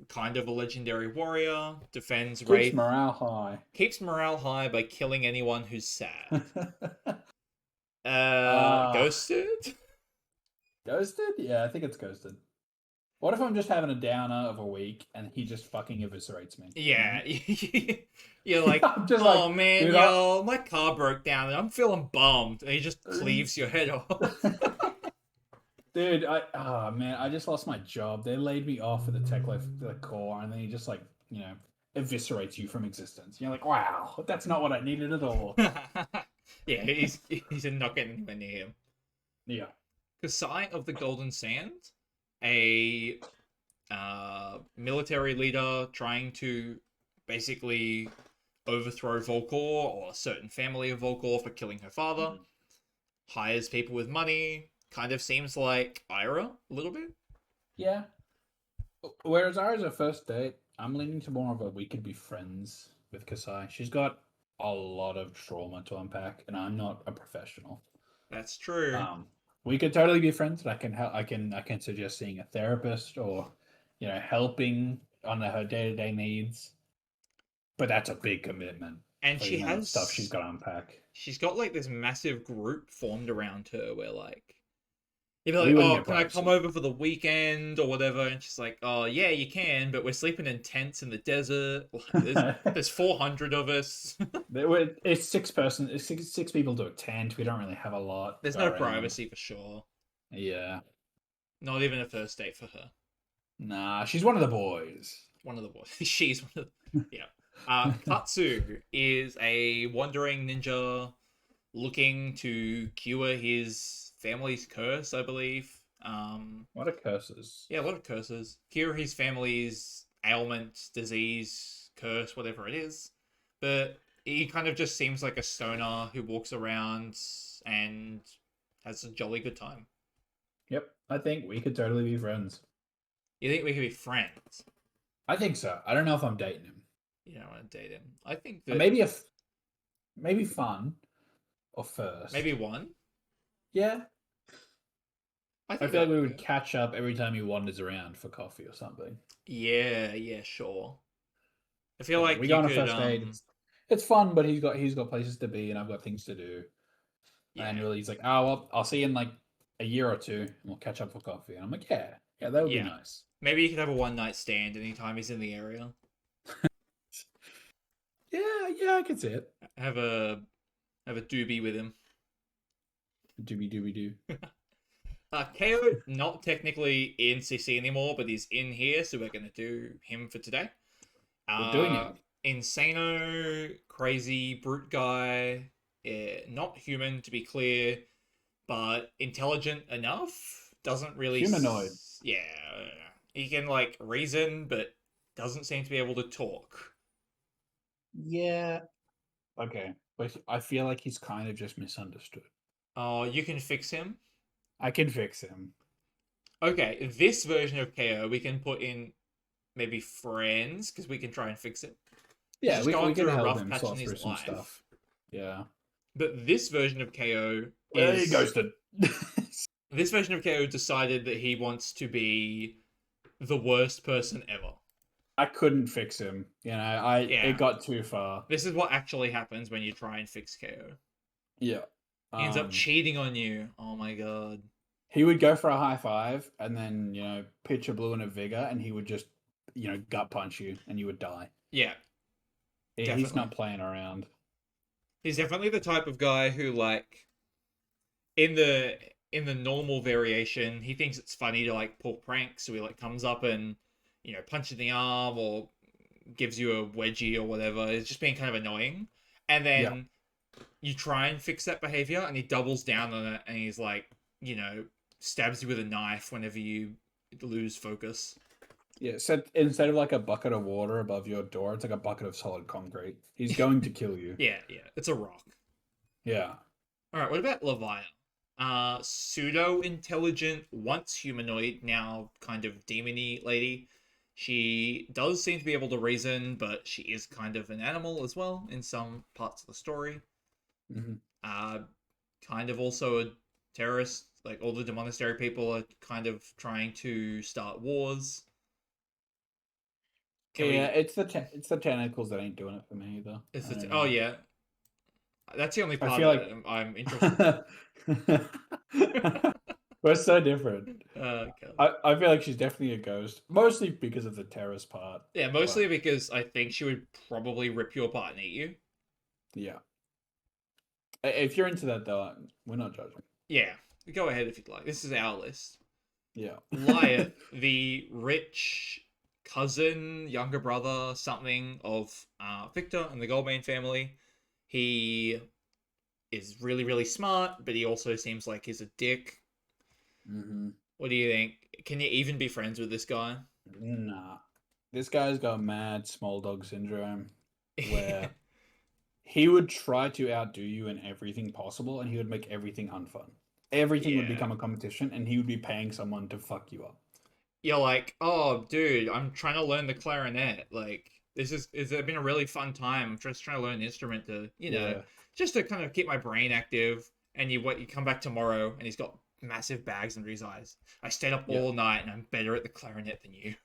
A: kind of a legendary warrior, defends
B: Keeps
A: Rathe,
B: morale high.
A: keeps morale high by killing anyone who's sad.
B: Ah,
A: Ghosted?
B: ghosted? Yeah, I think it's ghosted. What if I'm just having a downer of a week and he just fucking eviscerates me? You know?
A: Yeah. You're like,
B: I'm just like,
A: oh man,
B: dude,
A: yo, my car broke down and I'm feeling bummed. And he just
B: I...
A: cleaves your head off.
B: Dude, oh man, I just lost my job. They laid me off at the tech life the core, and then he just like, eviscerates you from existence. You're like, wow, that's not what I needed at all.
A: Yeah, he's not getting anywhere near him.
B: Yeah.
A: Cussing of the Golden Sand, a military leader trying to basically overthrow Volkor or a certain family of Volkor for killing her father.
B: Mhm.
A: Hires people with money. Kind of seems like Ira a little bit.
B: Yeah. Whereas ours, a first date, I'm leaning to more of a we could be friends with Kasai. She's got a lot of trauma to unpack, and I'm not a professional.
A: That's true.
B: Um, we could totally be friends, and I can help. I can suggest seeing a therapist or, helping on her day to day needs. But that's a big commitment
A: And
B: for the
A: she
B: amount of stuff she's
A: has
B: got to unpack.
A: she's got like this massive group formed around her where like you'd be
B: We
A: like,
B: wouldn't
A: oh,
B: get
A: can I come
B: privacy.
A: over for the weekend or whatever? And she's like, oh yeah, you can, but we're sleeping in tents in the desert. Like, there's 400 of us.
B: It's six-person. It's six people to a tent. We don't really have a lot to
A: There's
B: go
A: no
B: around.
A: privacy for sure.
B: Yeah.
A: Not even a first date for her.
B: Nah, she's one of the boys.
A: One of the boys. She's one of yeah. Katsu is a wandering ninja looking to cure his family's curse, I believe.
B: What a curses.
A: Yeah, what are curses? Cure his family's ailment, disease, curse, whatever it is. But he kind of just seems like a stoner who walks around and has a jolly good time.
B: Yep, I think we could totally be friends.
A: You think we could be friends?
B: I think so. I don't know if I'm dating him.
A: You don't want to date him. I think
B: And
A: that
B: maybe fun or
A: maybe
B: first.
A: one.
B: Yeah,
A: I
B: I
A: think
B: feel like
A: that
B: we
A: would
B: would
A: work.
B: catch up every time he wanders around for coffee or something.
A: Yeah, yeah, sure. I feel
B: Yeah,
A: like
B: we go
A: you
B: on a
A: could
B: first date. It's fun, but he's got places to be, and I've got things to do. And
A: yeah.
B: really, he's like, "Oh well, I'll see you in like a year or two, and we'll catch up for coffee." And I'm like, "Yeah, yeah, that would be
A: Yeah.
B: nice."
A: Maybe you could have a one night stand anytime he's in the area.
B: Yeah, yeah, I can see it.
A: Have a have a doobie with him.
B: Dooby dooby doo.
A: KO not technically in CC anymore, but he's in here, so we're gonna do him for today.
B: We're doing
A: Uh,
B: him.
A: Insano, crazy brute guy, not human to be clear, but intelligent enough. Doesn't really,
B: Humanoid.
A: yeah, he can like reason, but doesn't seem to be able to talk.
B: Yeah. Okay, but I feel like he's kind of just misunderstood.
A: Oh, you can fix him.
B: I can fix him.
A: Okay, this version of KO we can put in maybe friends because we can try and fix it. He's
B: Yeah,
A: just
B: we
A: going
B: can
A: through a
B: help
A: rough
B: him
A: patch in
B: sort through
A: his
B: some
A: life.
B: stuff. Yeah.
A: But this version of KO
B: He
A: is
B: ghosted.
A: this version of KO decided that he wants to be the worst person ever.
B: I couldn't fix him. It
A: Yeah.
B: got too far.
A: This is what actually happens when you try and fix KO.
B: Yeah.
A: He ends up cheating on you. Oh my god.
B: He would go for a high five and then, pitch a blue and a vigor, and he would just, gut punch you and you would die.
A: Yeah,
B: He's
A: definitely.
B: not playing around.
A: He's definitely the type of guy who like in the in the normal variation, he thinks it's funny to like pull pranks, so he like comes up and punch in the arm or gives you a wedgie or whatever. It's just being kind of annoying. And
B: Yeah.
A: then you try and fix that behavior and he doubles down on it and he's like, stabs you with a knife whenever you lose focus.
B: Yeah, so instead of like a bucket of water above your door, it's like a bucket of solid concrete. He's going to kill you.
A: Yeah, yeah. It's a rock.
B: Yeah.
A: Alright, what about Leviathan? Pseudo intelligent, once humanoid, now kind of demony lady. She does seem to be able to reason, but she is kind of an animal as well in some parts of the story.
B: Hmm.
A: Uh, kind of also a terrorist. Like all the monastery people are kind of trying to start wars. Can
B: Yeah,
A: we?
B: it's the tentacles that ain't doing it for me either.
A: Is
B: I
A: it?
B: don't
A: Oh
B: know.
A: yeah, that's the only
B: I
A: part
B: feel
A: that
B: like
A: I'm interested in.
B: we're so different.
A: God.
B: I feel like she's definitely a ghost, mostly because of the terrorist part.
A: Yeah, mostly
B: But
A: because I think she would probably rip you apart and eat you.
B: yeah, if you're into that though, we're not judging.
A: Yeah, go ahead if you'd like. This is our list.
B: Yeah.
A: Lyeth, the rich cousin, younger brother, something of Victor and the Goldman family. He is really, really smart, but he also seems like he's a dick.
B: hmm
A: What do you think? Can you even be friends with this guy?
B: Nah, this guy's got mad small dog syndrome, where he would try to outdo you in everything possible, and he would make everything unfun. Everything would
A: Yeah.
B: become a competition, and he would be paying someone to fuck you up.
A: You're like, oh, dude, I'm trying to learn the clarinet. Like, it's been a really fun time. I'm just trying to learn an instrument to,
B: Yeah,
A: just to kind of keep my brain active. And you come back tomorrow, and he's got massive bags under his eyes. I stayed up
B: yeah,
A: all night, and I'm better at the clarinet than you.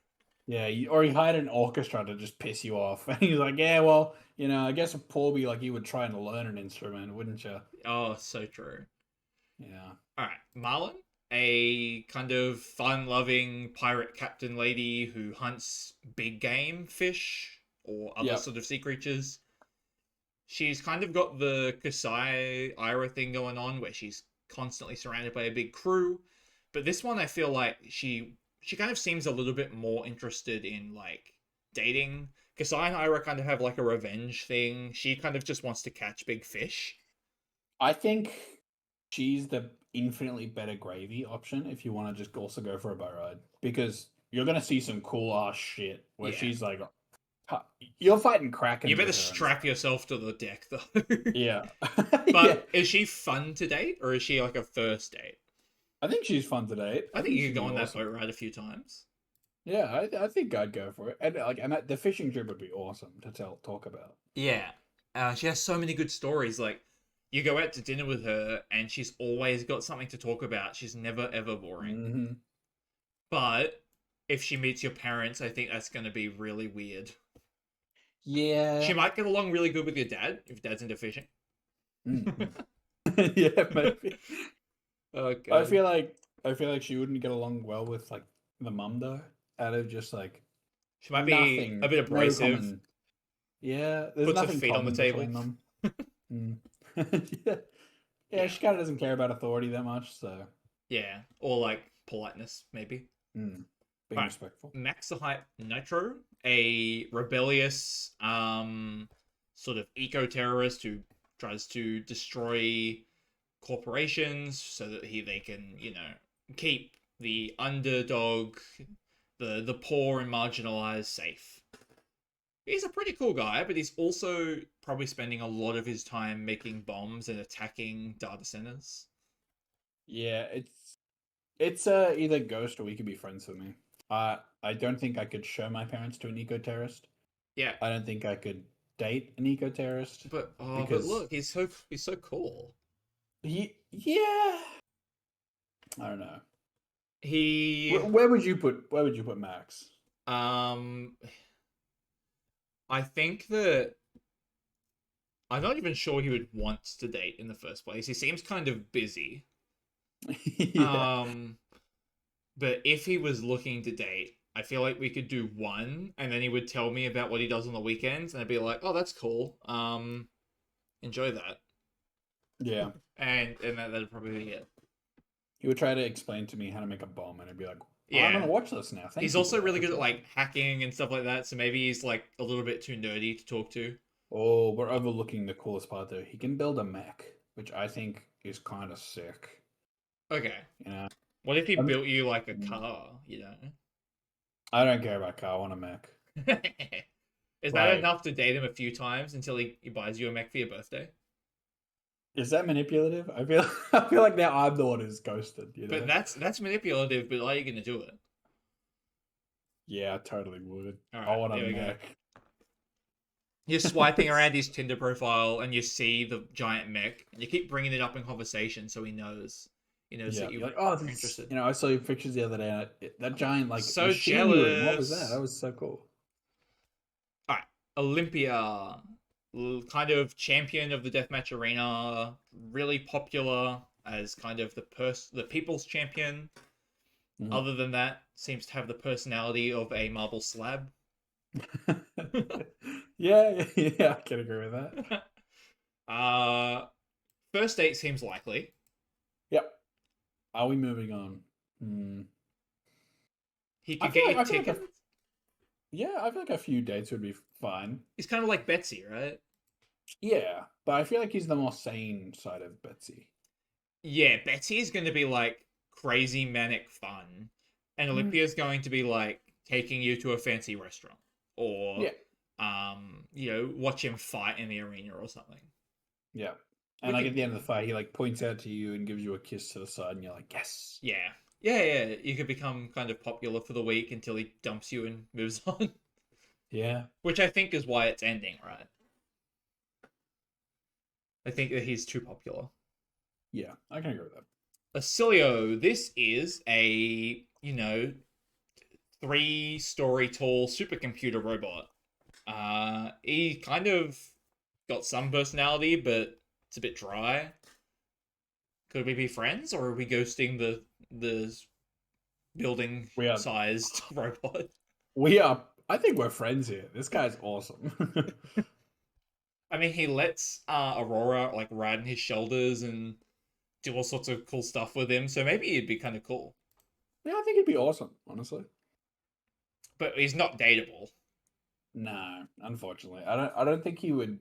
B: yeah. Or he hired an orchestra to just piss you off, and he's like, "Yeah, well, I guess a Paulby like you would try and learn an instrument, wouldn't you?"
A: Oh, so true.
B: Yeah,
A: All right, Marlin, a kind of fun-loving pirate captain lady who hunts big game fish or other
B: yeah.
A: sort of sea creatures. She's kind of got the Kasai Ira thing going on where she's constantly surrounded by a big crew. But this one I feel like she kind of seems a little bit more interested in like dating. Kasai and Ira kind of have like a revenge thing. She kind of just wants to catch big fish.
B: I think she's the infinitely better gravy option if you want to just also go for a boat ride because you're gonna see some cool ass shit where
A: Yeah.
B: she's like, you're fighting
A: You
B: krakens
A: better
B: with her and
A: strap
B: stuff.
A: yourself to the deck though.
B: Yeah, yeah.
A: But is she fun to date or is she like a first date?
B: I think she's fun to date.
A: I
B: I
A: think
B: think
A: you
B: she'd
A: could go
B: be
A: on that
B: awesome.
A: boat ride a few times.
B: Yeah, I think I'd go for it. The fishing trip would be awesome to talk about.
A: Yeah. She has so many good stories. Like, you go out to dinner with her, and she's always got something to talk about. She's never, ever boring.
B: hmm
A: But if she meets your parents, I think that's going to be really weird. She
B: Yeah.
A: might get along really good with your dad, if dad's into fishing.
B: hmm Yeah, maybe.
A: Oh,
B: I
A: God.
B: feel like I feel like she wouldn't get along well with like the mum though. Out of just like
A: She might be a
B: nothing,
A: bit
B: no
A: abrasive,
B: common. Yeah, there's
A: puts her
B: nothing
A: feet on the
B: common
A: table.
B: between them. Mm. Yeah, yeah.
A: Yeah.
B: She kind of doesn't care about authority that much, so
A: Yeah. Or, like, politeness, maybe.
B: mm, being
A: Alright.
B: respectful.
A: Max the Hype Nitro, a rebellious sort of eco-terrorist who tries to destroy corporations so that they can, keep the underdog, the poor and marginalized safe. He's a pretty cool guy, but he's also probably spending a lot of his time making bombs and attacking data centers.
B: Yeah, it's either ghost or we could be friends with me. I don't think I could show my parents to an eco terrorist.
A: Yeah,
B: I don't think I could date an eco terrorist
A: but
B: because
A: look, he's so cool.
B: yeah. I don't know.
A: He
B: Where would you put Max?
A: um I think that I'm not even sure he would want to date in the first place. He seems kind of busy.
B: Yeah.
A: Um, but if he was looking to date, I feel like we could do one, and then he would tell me about what he does on the weekends, and I'd be like, "Oh, that's cool. Enjoy that."
B: Yeah.
A: And that'd probably be it.
B: He would try to explain to me how to make a bomb, and I'd be like, "Oh, I'm
A: Yeah.
B: gonna watch this now. Thank
A: He's
B: you for
A: also
B: that.
A: really
B: That's
A: good at
B: awesome."
A: like hacking and stuff like that, so maybe he's like a little bit too nerdy to talk to.
B: Oh, we're overlooking the coolest part though. He can build a mech, which I think is kind of sick.
A: Okay.
B: You know,
A: What if he
B: Um,
A: built you like a
B: mm,
A: car,
B: I don't care about car. I want a mech.
A: Is that
B: Like,
A: enough to date him a few times until he buys you a mech for your birthday?
B: is that manipulative? I feel I feel like now I'm the one who's ghosted.
A: But that's manipulative, but are you gonna do it?
B: Yeah, I totally would. I
A: Alright,
B: want a
A: there we go.
B: mech.
A: You're swiping around his Tinder profile and you see the giant mech, and you keep bringing it up in conversation so he knows. He knows
B: Yeah,
A: that
B: you're like, oh,
A: you're
B: this.
A: interested.
B: I saw your pictures the other day. And that giant like
A: So
B: machine you were in. What was that?
A: jealous.
B: That was so cool.
A: Olympia, kind of champion of the deathmatch arena, really popular as kind of the people's champion.
B: Mhm.
A: Other than that, seems to have the personality of a marble slab.
B: Yeah, yeah, I can agree with that.
A: uh, first date seems likely.
B: Yep. Are we moving on? Hmm.
A: He
B: I
A: could
B: feel
A: get
B: like
A: you
B: I feel like
A: tickets.
B: I feel like a few dates would be fine.
A: He's kind of like Betsy, right?
B: Yeah, but I feel like he's the more sane side of Betsy.
A: Yeah, Betsy is going to be like crazy manic fun, and
B: Mm.
A: Olympia's going to be like taking you to a fancy restaurant or
B: Yeah,
A: watch him fight in the arena or something.
B: yeah. And
A: We
B: like
A: can
B: at the
A: do
B: end of
A: that.
B: the fight, he like points out to you and gives you a kiss to the side, and you're like, yes.
A: Yeah. Yeah. You could become kind of popular for the week until he dumps you and moves on.
B: Yeah,
A: Which I think is why it's ending, right? I think that he's too popular.
B: yeah, I can agree with that.
A: Acilio, this is three-story tall supercomputer robot. He kind of got some personality, but it's a bit dry. Could we be friends, or are we ghosting the building
B: We are,
A: sized robot?
B: we are. I think we're friends here. This guy's awesome.
A: I mean, he lets Aurora like ride on his shoulders and do all sorts of cool stuff with him, so maybe it'd be kind of cool.
B: Yeah, I think he'd be awesome. Honestly,
A: But he's not dateable.
B: no, unfortunately, I don't. I don't think he would.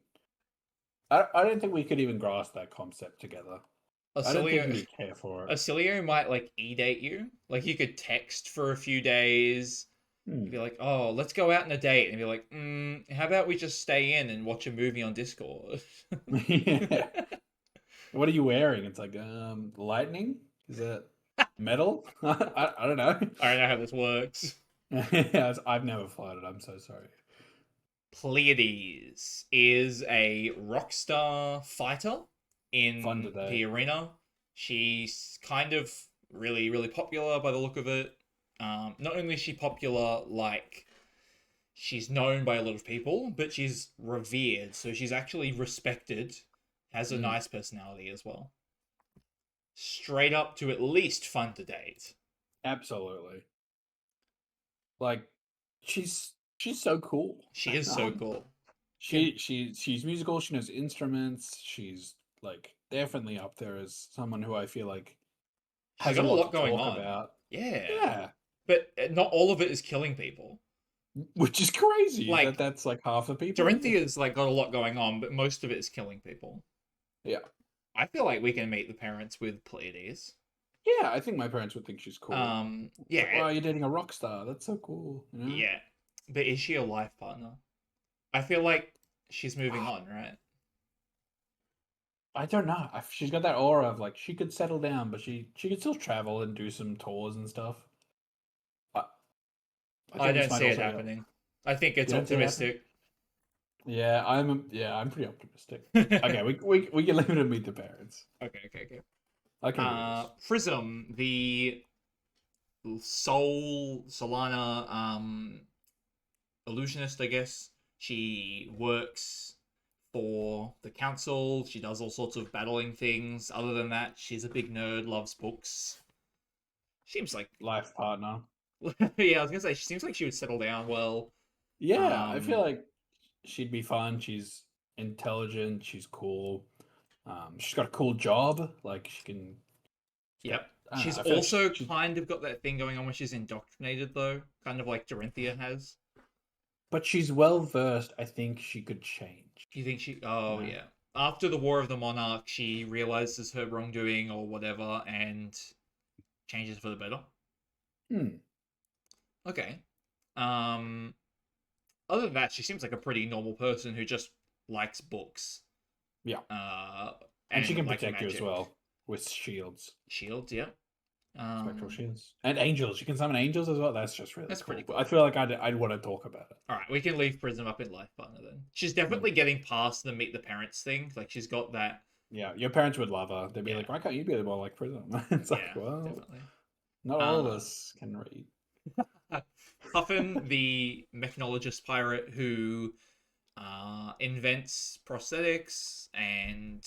B: I don't think we could even grasp that concept together. I don't think
A: Acilio,
B: he'd care for it.
A: Acilio might like e-date you. Like you could text for a few days. You'd be
B: Hmm.
A: like, "Oh, let's go out on a date," and be like, "How about we just stay in and watch a movie on Discord?"
B: Yeah. What are you wearing? It's like lightning. Is that metal? I don't know.
A: I don't know how this works.
B: Yes, I've never fought it. I'm so sorry.
A: Pleiades is a rock star fighter
B: Fun
A: in
B: today.
A: the arena. She's kind of really, really popular by the look of it. Not only is she popular, like she's known by a lot of people, but she's revered, so she's actually respected. Has a
B: Mm,
A: nice personality as well. Straight up to at least fun to date.
B: absolutely. Like she's so cool.
A: She is so
B: Um,
A: cool. Can
B: she's musical. She knows instruments. She's like definitely up there as someone who I feel like
A: she's
B: has a
A: got a
B: lot
A: lot
B: to
A: going
B: talk
A: on.
B: about.
A: Yeah,
B: Yeah,
A: but not all of it is killing people.
B: which is crazy that
A: Like
B: that's like half the people.
A: Dorinthia's like got a lot going on, but most of it is killing people.
B: Yeah.
A: I feel like we can meet the parents with Pleiades.
B: Yeah, I think my parents would think she's cool. It's like,
A: Yeah,
B: wow, you're dating a rock star. That's so cool, you know?
A: yeah. But is she a life partner? I feel like she's moving on, right?
B: I don't know. She's got that aura of like she could settle down, but she could still travel and do some tours and stuff. I, I
A: I
B: think this
A: don't
B: might
A: see it
B: also be a.
A: happening. I think it's
B: You don't see it happening?
A: optimistic.
B: Yeah, I'm pretty optimistic. Okay,
A: Okay,
B: we can leave it and meet the parents.
A: okay.
B: I can agree with this.
A: Prism, the Solana illusionist, I guess. She works for the council. She does all sorts of battling things. Other than that, she's a big nerd, loves books. Seems like
B: Life partner.
A: yeah, I was gonna say she seems like she would settle down well.
B: Yeah, I feel
A: Um,
B: like she'd be fun. She's intelligent. She's cool. She's got a cool job. Like she can. She's got.
A: yep.
B: I don't know.
A: She's
B: I feel like
A: also
B: she
A: kind of got that thing going on where she's indoctrinated though, kind of like Dorinthia has.
B: but she's well versed. I think she could change.
A: You think she?
B: You
A: Oh
B: know.
A: yeah. After the War of the Monarch, she realizes her wrongdoing or whatever and changes for the better.
B: Hmm.
A: Okay. Um. Other than that, she seems like a pretty normal person who just likes books.
B: Yeah,
A: Uh,
B: and she
A: and
B: can
A: like
B: protect you as
A: magic.
B: well with shields,
A: Shields, yeah.
B: spectral
A: Um.
B: shields, and angels. You can summon angels as well. That's just really
A: That's pretty
B: cool. But I
A: cool.
B: feel like I'd want to talk about it.
A: All right, we can leave Prism up in Life Partner then. She's
B: Hmm.
A: definitely getting past the meet the parents thing. Like she's got that.
B: Yeah, your parents would love her. They'd be
A: Yeah,
B: like, "Why can't you be more like Prism?" It's like,
A: yeah,
B: well,
A: definitely.
B: not all of
A: Uh,
B: us can read.
A: Puffin, the mechanologist pirate who invents prosthetics and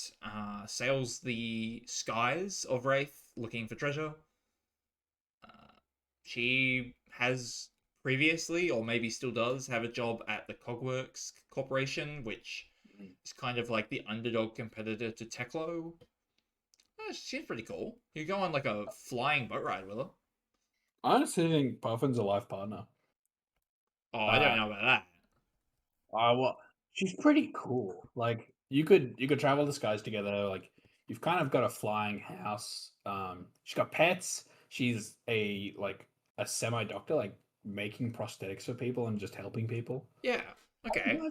A: sails the skies of Wraith looking for treasure. She has previously, or maybe still does, have a job at the Cogworks Corporation, which is kind of like the underdog competitor to Teklo. She's pretty cool. You go on like a flying boat ride with her.
B: I honestly think Puffin's a life partner.
A: Oh, I don't
B: Uh,
A: know about that.
B: well, she's pretty cool. Like you could travel the skies together. Like you've kind of got a flying house. She's got pets. She's a semi doctor, like making prosthetics for people and just helping people.
A: Yeah, okay.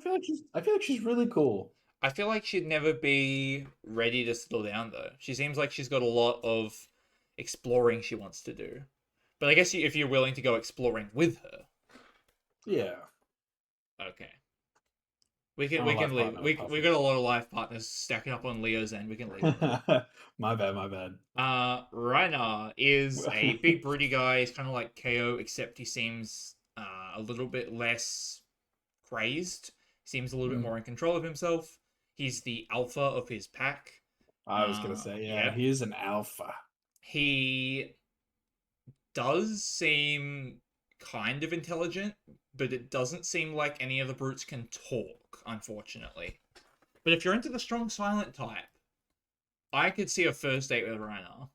B: I feel like she's really cool.
A: I feel like she'd never be ready to settle down though. She seems like she's got a lot of exploring she wants to do. But I guess if you're willing to go exploring with her,
B: Yeah,
A: okay. We
B: I'm a
A: can
B: life
A: leave.
B: partner with
A: We
B: Puffin.
A: got a lot of life partners stacking up on Leo's end. We can leave him there.
B: My bad, my bad.
A: Reiner is a big broody guy. He's kind of like KO, except he seems a little bit less crazed. Seems a little bit
B: Mm,
A: more in control of himself. He's the alpha of his pack.
B: I was gonna say, yeah,
A: Yep.
B: he is an alpha.
A: He does seem kind of intelligent, but it doesn't seem like any of the brutes can talk, unfortunately. But if you're into the strong silent type, I could see a first date with Reiner.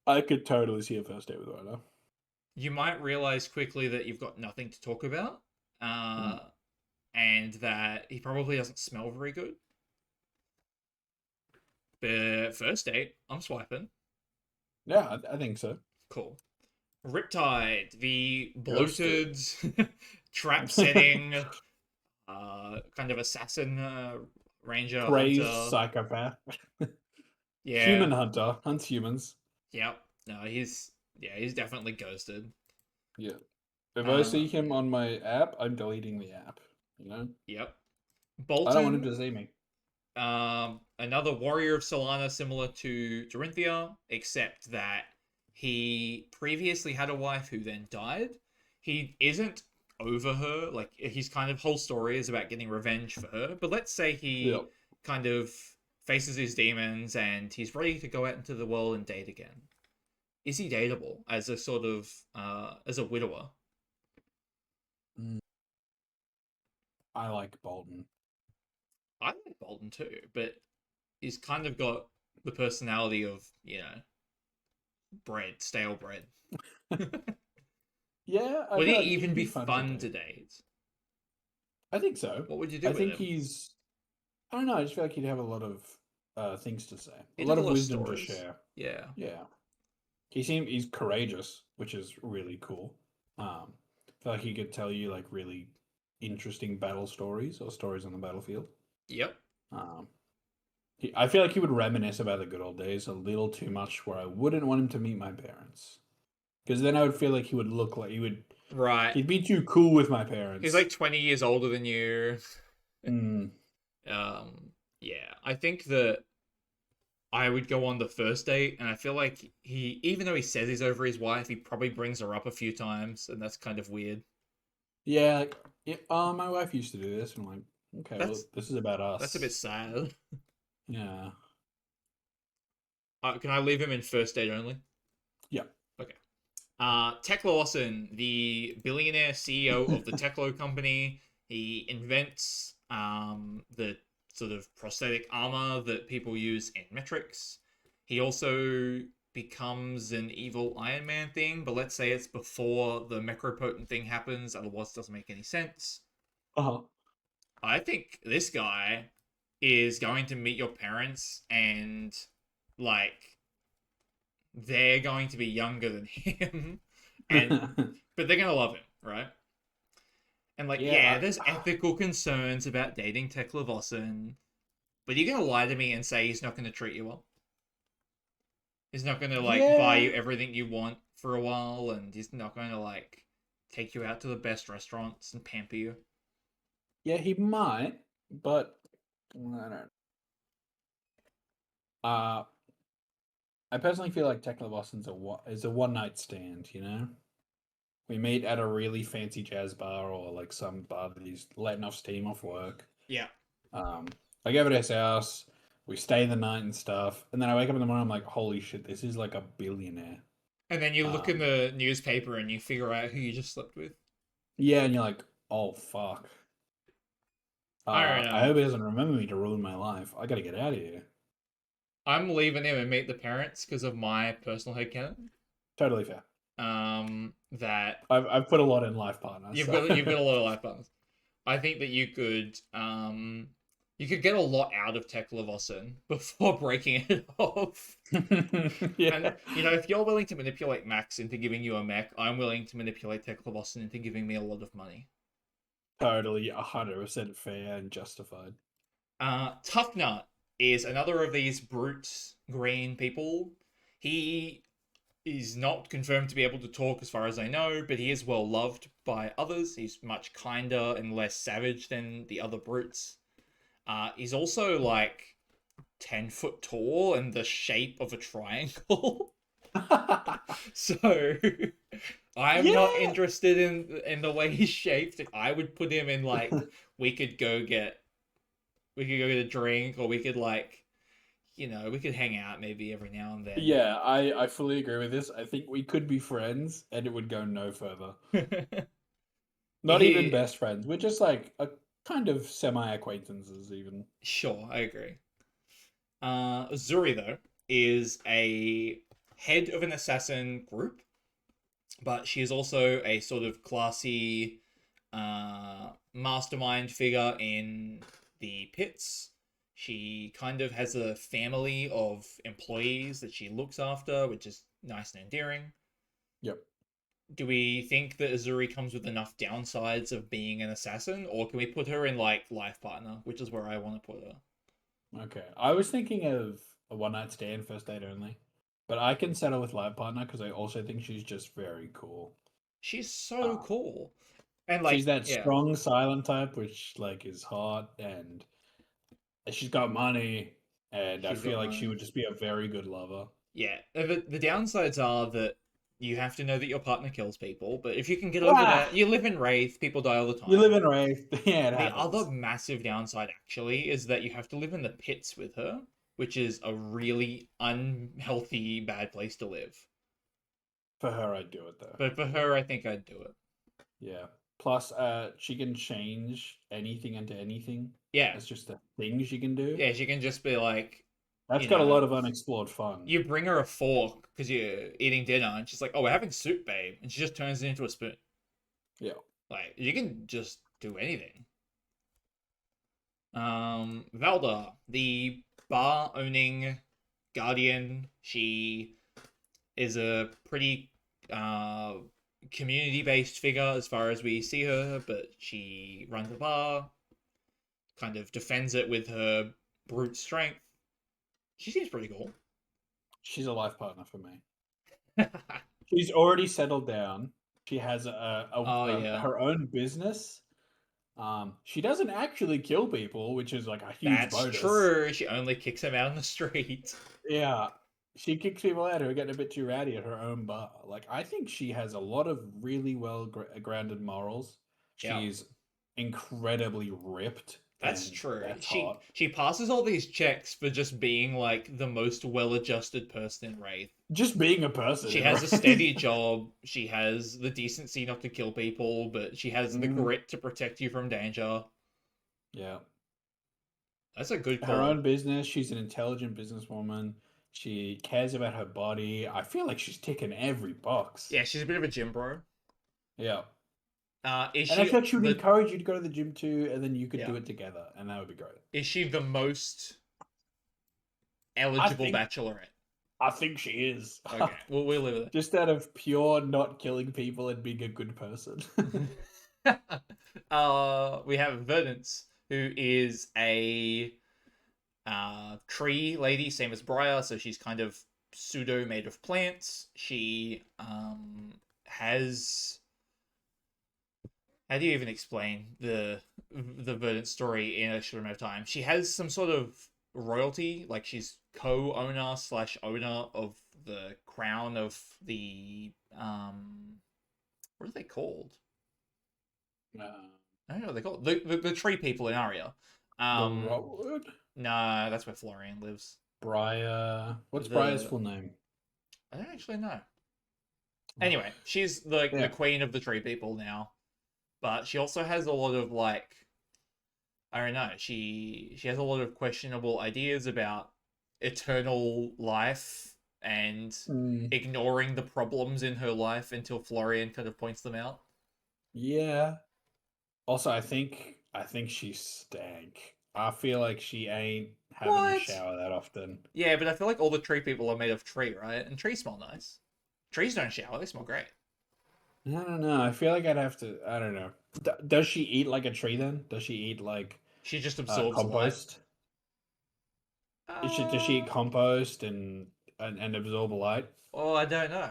B: I could totally see a first date with Rhino.
A: You might realize quickly that you've got nothing to talk about, uh, and that he probably doesn't smell very good. But first date, I'm swiping.
B: Yeah, I think so.
A: Cool. Riptide, the
B: Ghosted.
A: bloated, trap setting, kind of assassin, ranger,
B: Crazed
A: hunter.
B: psychopath.
A: Yeah,
B: Human hunter. Hunts humans.
A: yep. No, he's definitely ghosted.
B: Yeah. If I see
A: Um,
B: him on my app, I'm deleting the app. You know?
A: yep.
B: I don't want him
A: Bolton,
B: to see me.
A: another warrior of Solana similar to Dorinthia, except that he previously had a wife who then died. He isn't over her, like his kind of whole story is about getting revenge for her. But let's say he
B: Yep.
A: kind of faces his demons and he's ready to go out into the world and date again. Is he dateable as a sort of as a widower?
B: Mm. I like Bolton.
A: I like Bolton too, but he's kind of got the personality of, bread, stale bread.
B: Yeah, I
A: Would he
B: feel like
A: even
B: he'd
A: be
B: be fun to
A: fun to
B: date.
A: date?
B: I think so.
A: What would you do
B: I
A: with
B: think
A: him?
B: he's. I don't know. I just feel like he'd have a lot of things to say, a
A: He'd
B: lot
A: have a
B: of
A: lot of
B: wisdom to
A: stories.
B: share.
A: Yeah.
B: Yeah. He's courageous, which is really cool. I feel like he could tell you like really interesting battle stories or stories on the battlefield.
A: Yep.
B: Um, I feel like he would reminisce about the good old days a little too much, where I wouldn't want him to meet my parents, because then I would feel like he would look like
A: Right.
B: he'd be too cool with my
A: He's
B: parents.
A: like 20 years older than you.
B: Mm,
A: Yeah. I think that I would go on the first date, and I feel like even though he says he's over his wife, he probably brings her up a few times, and that's kind of weird.
B: yeah, yeah. My wife used to do this, and I'm like, okay, well,
A: That's
B: this is about
A: that's a bit
B: us.
A: sad.
B: Yeah,
A: Can I leave him in first date only?
B: yeah.
A: Okay. Teklo Lawson, the billionaire CEO of the Teklo company, he invents the sort of prosthetic armor that people use in Metrics. He also becomes an evil Iron Man thing, but let's say it's before the Necropotent thing happens, otherwise it doesn't make any sense.
B: Uh-huh.
A: I think this guy is going to meet your parents and like they're going to be younger than him and but they're gonna love him, right? And like, yeah,
B: Yeah,
A: there's ethical concerns about dating Tekla Vossen, but you're gonna lie to me and say he's not gonna treat you well. He's not gonna like buy
B: yeah,
A: you everything you want for a while, and he's not gonna like take you out to the best restaurants and pamper you.
B: yeah. He might, but I don't. Uh, I personally feel like Tekla Boston's is a one night stand. You know, we meet at a really fancy jazz bar or like some bar that he's letting off steam off work.
A: Yeah.
B: Um, I go over to his house. We stay the night and stuff, and then I wake up in the morning. I'm like, holy shit, this is like a billionaire.
A: And then you look in
B: Um,
A: the newspaper and you figure out who you just slept with.
B: yeah, and you're like, oh fuck.
A: I don't
B: I
A: know.
B: hope he doesn't remember me to ruin my life. I gotta get out of here.
A: I'm leaving him and meet the parents because of my personal headcanon.
B: Totally fair.
A: That
B: I've put a lot in life partners. So.
A: you've got a lot of life partners. I think that you could get a lot out of Tech Levosin before breaking it off.
B: Yeah,
A: And if you're willing to manipulate Max into giving you a mech, I'm willing to manipulate Tech Levosin into giving me a lot of money.
B: totally 100% fair and justified.
A: Tough Nut is another of these brute green people. He is not confirmed to be able to talk as far as I know, but he is well loved by others. He's much kinder and less savage than the other brutes. He's also like 10 foot tall and the shape of a triangle. So I'm not
B: Yeah.
A: interested in the way he's shaped. I would put him in like we could go get a drink, or we could like we could hang out maybe every now and then.
B: Yeah, I fully agree with this. I think we could be friends and it would go no further. Not even
A: he
B: best friends. We're just like a kind of semi acquaintances even.
A: Sure, I agree. Zuri though is a head of an assassin group, but she is also a sort of classy mastermind figure in the pits. She kind of has a family of employees that she looks after, which is nice and endearing.
B: Yep.
A: Do we think that Azuri comes with enough downsides of being an assassin, or can we put her in like life partner, which is where I want to put her?
B: Okay. I was thinking of a one night stand, first date only. But I can settle with life partner because I also think she's just very cool.
A: She's so
B: Um,
A: cool. And
B: she's
A: like,
B: that
A: yeah,
B: strong silent type, which like is hot, and she's got money, and I
A: she's
B: feel
A: got
B: like she
A: money.
B: would just be a very good lover.
A: Yeah, the downsides are that you have to know that your partner kills people, but if you can get over
B: Ah,
A: that, you live in Wraith, people die all the
B: you live
A: time.
B: in Wraith. Yeah, it
A: The other
B: happens.
A: massive downside, actually, is that you have to live in the pits with her, which is a really unhealthy, bad place to live.
B: For her, I'd do it though.
A: But for her, I think I'd do it.
B: Yeah. Plus, she can change anything into anything.
A: Yeah,
B: That's just a thing she can do.
A: yeah, she can just be like,
B: That's
A: you
B: got a
A: know,
B: lot of unexplored fun.
A: you bring her a fork because you're eating dinner, and she's like, "Oh, we're having soup, babe," and she just turns it into a spoon.
B: Yeah.
A: Like you can just do anything. Valda, the bar owning guardian, she is a pretty uh community based figure as far as we see her, but she runs a bar, kind of defends it with her brute strength. She seems pretty cool.
B: She's a life partner for me. She's already settled down. She has
A: Oh yeah,
B: her own business. She doesn't actually kill people, which is like a huge
A: that's
B: bonus.
A: true. She only kicks him out on the street.
B: Yeah, she kicks people out who are getting a bit too rowdy at her own bar. Like, I think she has a lot of really well grounded morals.
A: Yeah,
B: She's incredibly ripped,
A: that's
B: and
A: true.
B: that's
A: She
B: hot.
A: she passes all these checks for just being like the most well-adjusted person in Wraith.
B: Just being a person
A: She
B: in a
A: has a steady
B: way.
A: job. She has the decency not to kill people, but she has the
B: Mm,
A: grit to protect you from danger.
B: yeah.
A: That's a good
B: Her
A: call.
B: own business. She's an intelligent businesswoman. She cares about her body. I feel like she's ticking every box.
A: Yeah, she's a bit of a gym bro.
B: Yeah.
A: Is
B: And I
A: she
B: feel like she would
A: the
B: encourage you to go to the gym too, and then you could
A: yeah?
B: do it together, and that would be great.
A: Is she the most
B: I
A: eligible
B: think
A: bachelorette?
B: I think she is.
A: Okay, we'll live with
B: Just out of pure not killing people and being a good person.
A: it. We have Verdance, who is a tree lady, same as Briar, so she's kind of pseudo made of plants. She has how do you even explain the Verdant story in a short amount of time? She has some sort of royalty, like she's co-owner slash owner of the crown of the what are they called? I don't know what they call it. The tree people in Aria.
B: The
A: Um,
B: Road?
A: no, that's where Florian lives.
B: Briar. What's Briar's
A: The
B: full name?
A: I don't actually know.
B: Oh,
A: Anyway, she's like the
B: yeah.
A: queen of the tree people now, but she also has a lot of like I don't know. She has a lot of questionable ideas about eternal life and
B: Mm,
A: ignoring the problems in her life until Florian kind of points them out.
B: yeah. Also, I think she's stank. I feel like she ain't having a
A: What?
B: shower that often.
A: Yeah, but I feel like all the tree people are made of tree, right? And trees smell nice. Trees don't shower; they smell great.
B: I don't know. I feel like I'd have to. I don't know. Does she eat like a tree then? Does she eat like
A: She just absorbs light.
B: compost? Does she eat
A: Uh,
B: compost and absorb light?
A: oh, I don't know.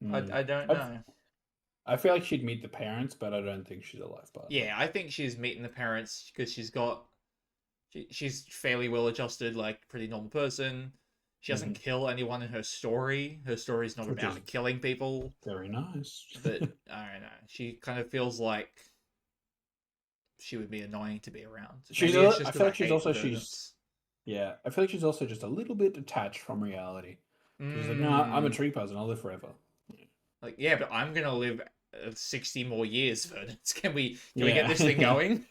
B: Hmm.
A: I don't
B: I
A: know.
B: I feel like she'd meet the parents, but I don't think she's a life partner.
A: Yeah, I think she's meeting the parents because she's fairly well adjusted, like pretty normal person. She doesn't
B: Hmm.
A: kill anyone in her story. Her story's not
B: Which is
A: about killing people,
B: very nice.
A: but I don't know. She kind of feels like she would be annoying to be around. Maybe it's
B: I
A: just because
B: feel
A: I
B: like
A: hate verdants.
B: yeah, I feel like she's also just a little bit detached from reality. She's like, no, I'm a
A: Mm,
B: tree person. I'll live forever.
A: like yeah, but I'm gonna live 60 more years, verdants. Can we get
B: Yeah.
A: this thing going?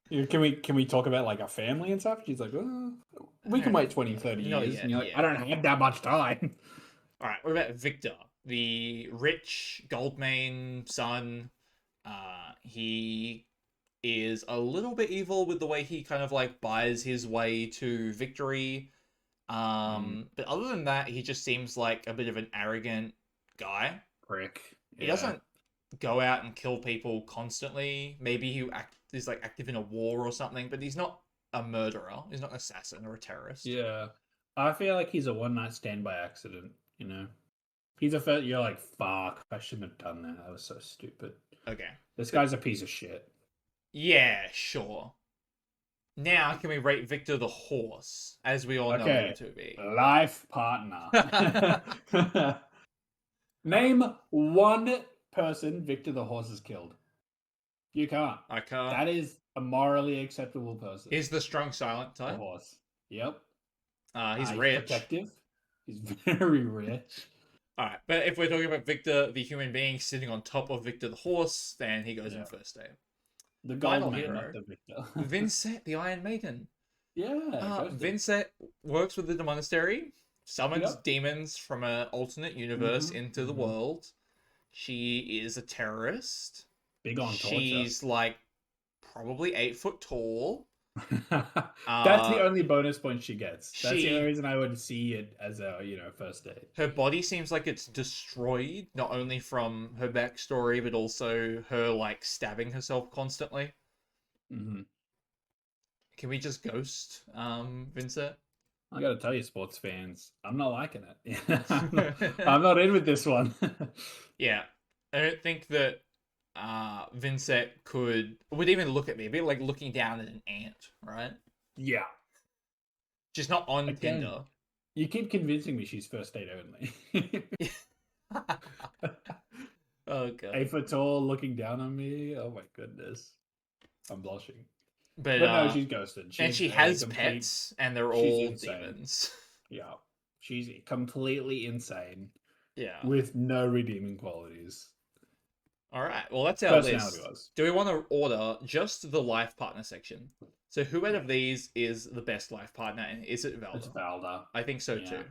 B: Can we talk about like a family and stuff? She's like, we
A: I
B: can
A: don't
B: wait
A: know.
B: 20, 30
A: Not
B: years. And
A: yet.
B: you're like, I
A: Yeah.
B: don't have that much time.
A: All right. What about Victor, the rich Goldmane son? He is a little bit evil with the way he kind of like buys his way to victory.
B: Mm,
A: But other than that, he just seems like a bit of an arrogant guy.
B: prick.
A: He
B: Yeah.
A: doesn't go out and kill people constantly. Maybe is like active in a war or something, but he's not a murderer. He's not an assassin or a terrorist.
B: Yeah. I feel like he's a one night stand by accident, you know? He's a first, you're like, fuck, I shouldn't have done that. That was so stupid.
A: Okay.
B: This guy's a piece of shit.
A: Yeah, sure. Now, can we rate Victor the horse, as we all know him
B: Okay.
A: to be?
B: Life partner. Name one person Victor the horse has killed. You can't.
A: I can't.
B: That is a morally acceptable person.
A: He's the strong silent
B: The
A: type.
B: horse. Yep.
A: He's
B: He's
A: rich.
B: protective. He's very rich.
A: All right, but if we're talking about Victor, the human being sitting on top of Victor the horse, then he goes in
B: Yeah.
A: first name.
B: The gold
A: Final
B: man, not
A: hero,
B: the Victor.
A: Vincent the Iron Maiden.
B: Yeah, ghosted.
A: Vincent works within the monastery, summons
B: Yep.
A: demons from an alternate universe
B: Mm-hmm.
A: into the
B: Mm-hmm.
A: world. She is a terrorist.
B: Big on torture.
A: She's like probably 8 foot tall.
B: That's the
A: Uh,
B: only bonus point she gets. That's the only
A: she
B: reason I would see it as a first date.
A: her body seems like it's destroyed, not only from her backstory, but also her like stabbing herself constantly.
B: Mm-hmm.
A: Can we just ghost Vincent?
B: I gotta tell you, sports fans, I'm not liking it. I'm not in with this one.
A: Yeah. I don't think that Vincent would even look at me, a bit like looking down at an ant, right?
B: Yeah.
A: Just not on
B: Again,
A: Tinder.
B: you keep convincing me she's first date only.
A: Oh god.
B: 8 foot tall, looking down on me. Oh my goodness, I'm blushing.
A: But
B: But no, she's ghosted.
A: and
B: She's
A: she
B: a
A: has
B: complete.
A: pets and they're
B: She's
A: all
B: insane.
A: demons.
B: Yeah, she's completely insane
A: Yeah.
B: with no redeeming qualities.
A: All right. Well, that's our
B: Personality
A: list.
B: wise,
A: Do we want to order just the life partner section? So who out of these is the best life partner, and is it
B: it's
A: Valda?
B: Valda.
A: I think so
B: Yeah,
A: too.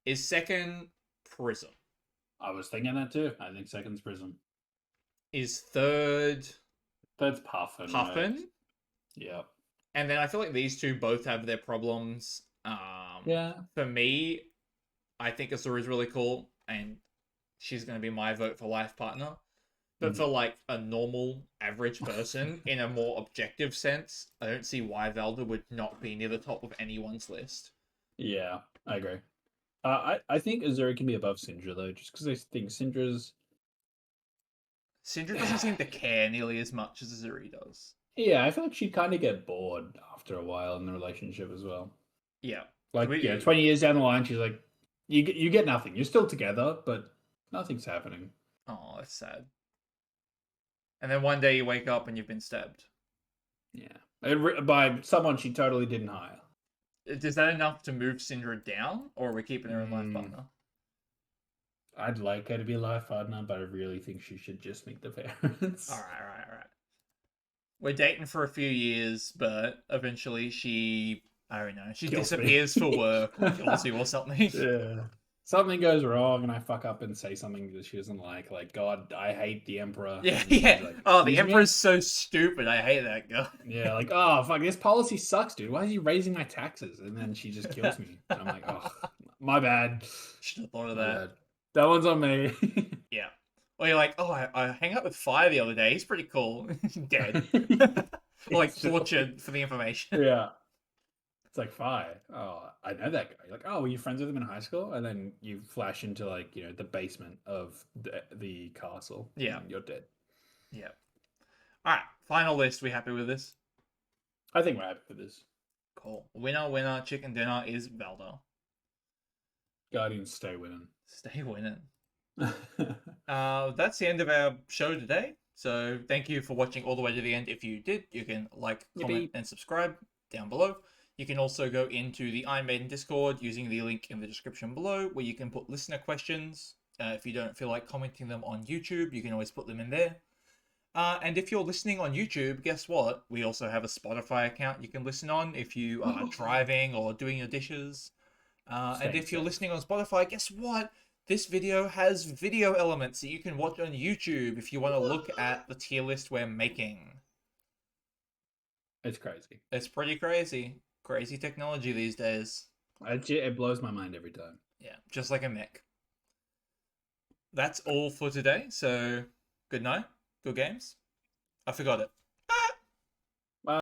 A: Is second Prism?
B: I was thinking that too. I think second's Prism.
A: Is third
B: Third's Puffin.
A: Puffin?
B: Right? Yeah.
A: And then I feel like these two both have their problems.
B: Yeah.
A: For me, I think Azura's really cool, and she's going to be my vote for life partner. But for like a normal, average person, in a more objective sense, I don't see why Valda would not be near the top of anyone's list.
B: Yeah, I agree. I think Azura can be above Syndra though, just because I think Syndra's.
A: Syndra doesn't seem to care nearly as much as Azuri does.
B: Yeah, I feel like she'd kind of get bored after a while in the relationship as well.
A: Yeah.
B: Like, 20 years down the line, she's like, you get nothing. You're still together, but nothing's happening.
A: Oh, that's sad. And then one day you wake up and you've been stabbed.
B: Yeah. By someone she totally didn't hire.
A: Is that enough to move Syndra down, or are we keeping her in life
B: Mm.
A: partner?
B: I'd like her to be a life partner, but I really think she should just meet the parents.
A: All right. We're dating for a few years, but eventually I don't know, she
B: Kills me.
A: disappears for work or kills you or something.
B: Yeah. Something goes wrong and I fuck up and say something that she doesn't like God, I hate the Emperor.
A: Yeah,
B: And she's
A: yeah.
B: like,
A: Oh, the
B: "Excuse me?"
A: Emperor's so stupid. I hate that guy.
B: Yeah, like, oh fuck, this policy sucks, dude. Why is he raising my taxes? And then she just kills me. And I'm like, oh, my bad.
A: Should have thought of
B: My
A: that.
B: bad. That one's on me.
A: Yeah. Or you're like, oh, I hang out with Fire the other day. He's pretty cool. Dead. Or like tortured for the information.
B: Yeah. It's like, Fire. Oh, I know that guy. You're like, oh, were you friends with him in high school? And then you flash into like, the basement of the castle.
A: Yeah.
B: And you're dead.
A: Yeah. All right. Final list. We happy with this?
B: I think we're happy with this.
A: Cool. Winner, chicken dinner is Valda.
B: Guardians stay winning.
A: Stay winning. That's the end of our show today. So thank you for watching all the way to the end. If you did, you can like, comment, and subscribe down below. You can also go into the Iron Maiden Discord using the link in the description below, where you can put listener questions. If you don't feel like commenting them on YouTube, you can always put them in there. And if you're listening on YouTube, guess what? We also have a Spotify account you can listen on if you are driving or doing your dishes. And if you're listening on Spotify, guess what? This video has video elements that you can watch on YouTube if you want to look at the tier list we're making.
B: It's crazy.
A: It's pretty crazy. Crazy technology these days.
B: It blows my mind every time.
A: Yeah, just like a mech. That's all for today, so good night, good games. I forgot it.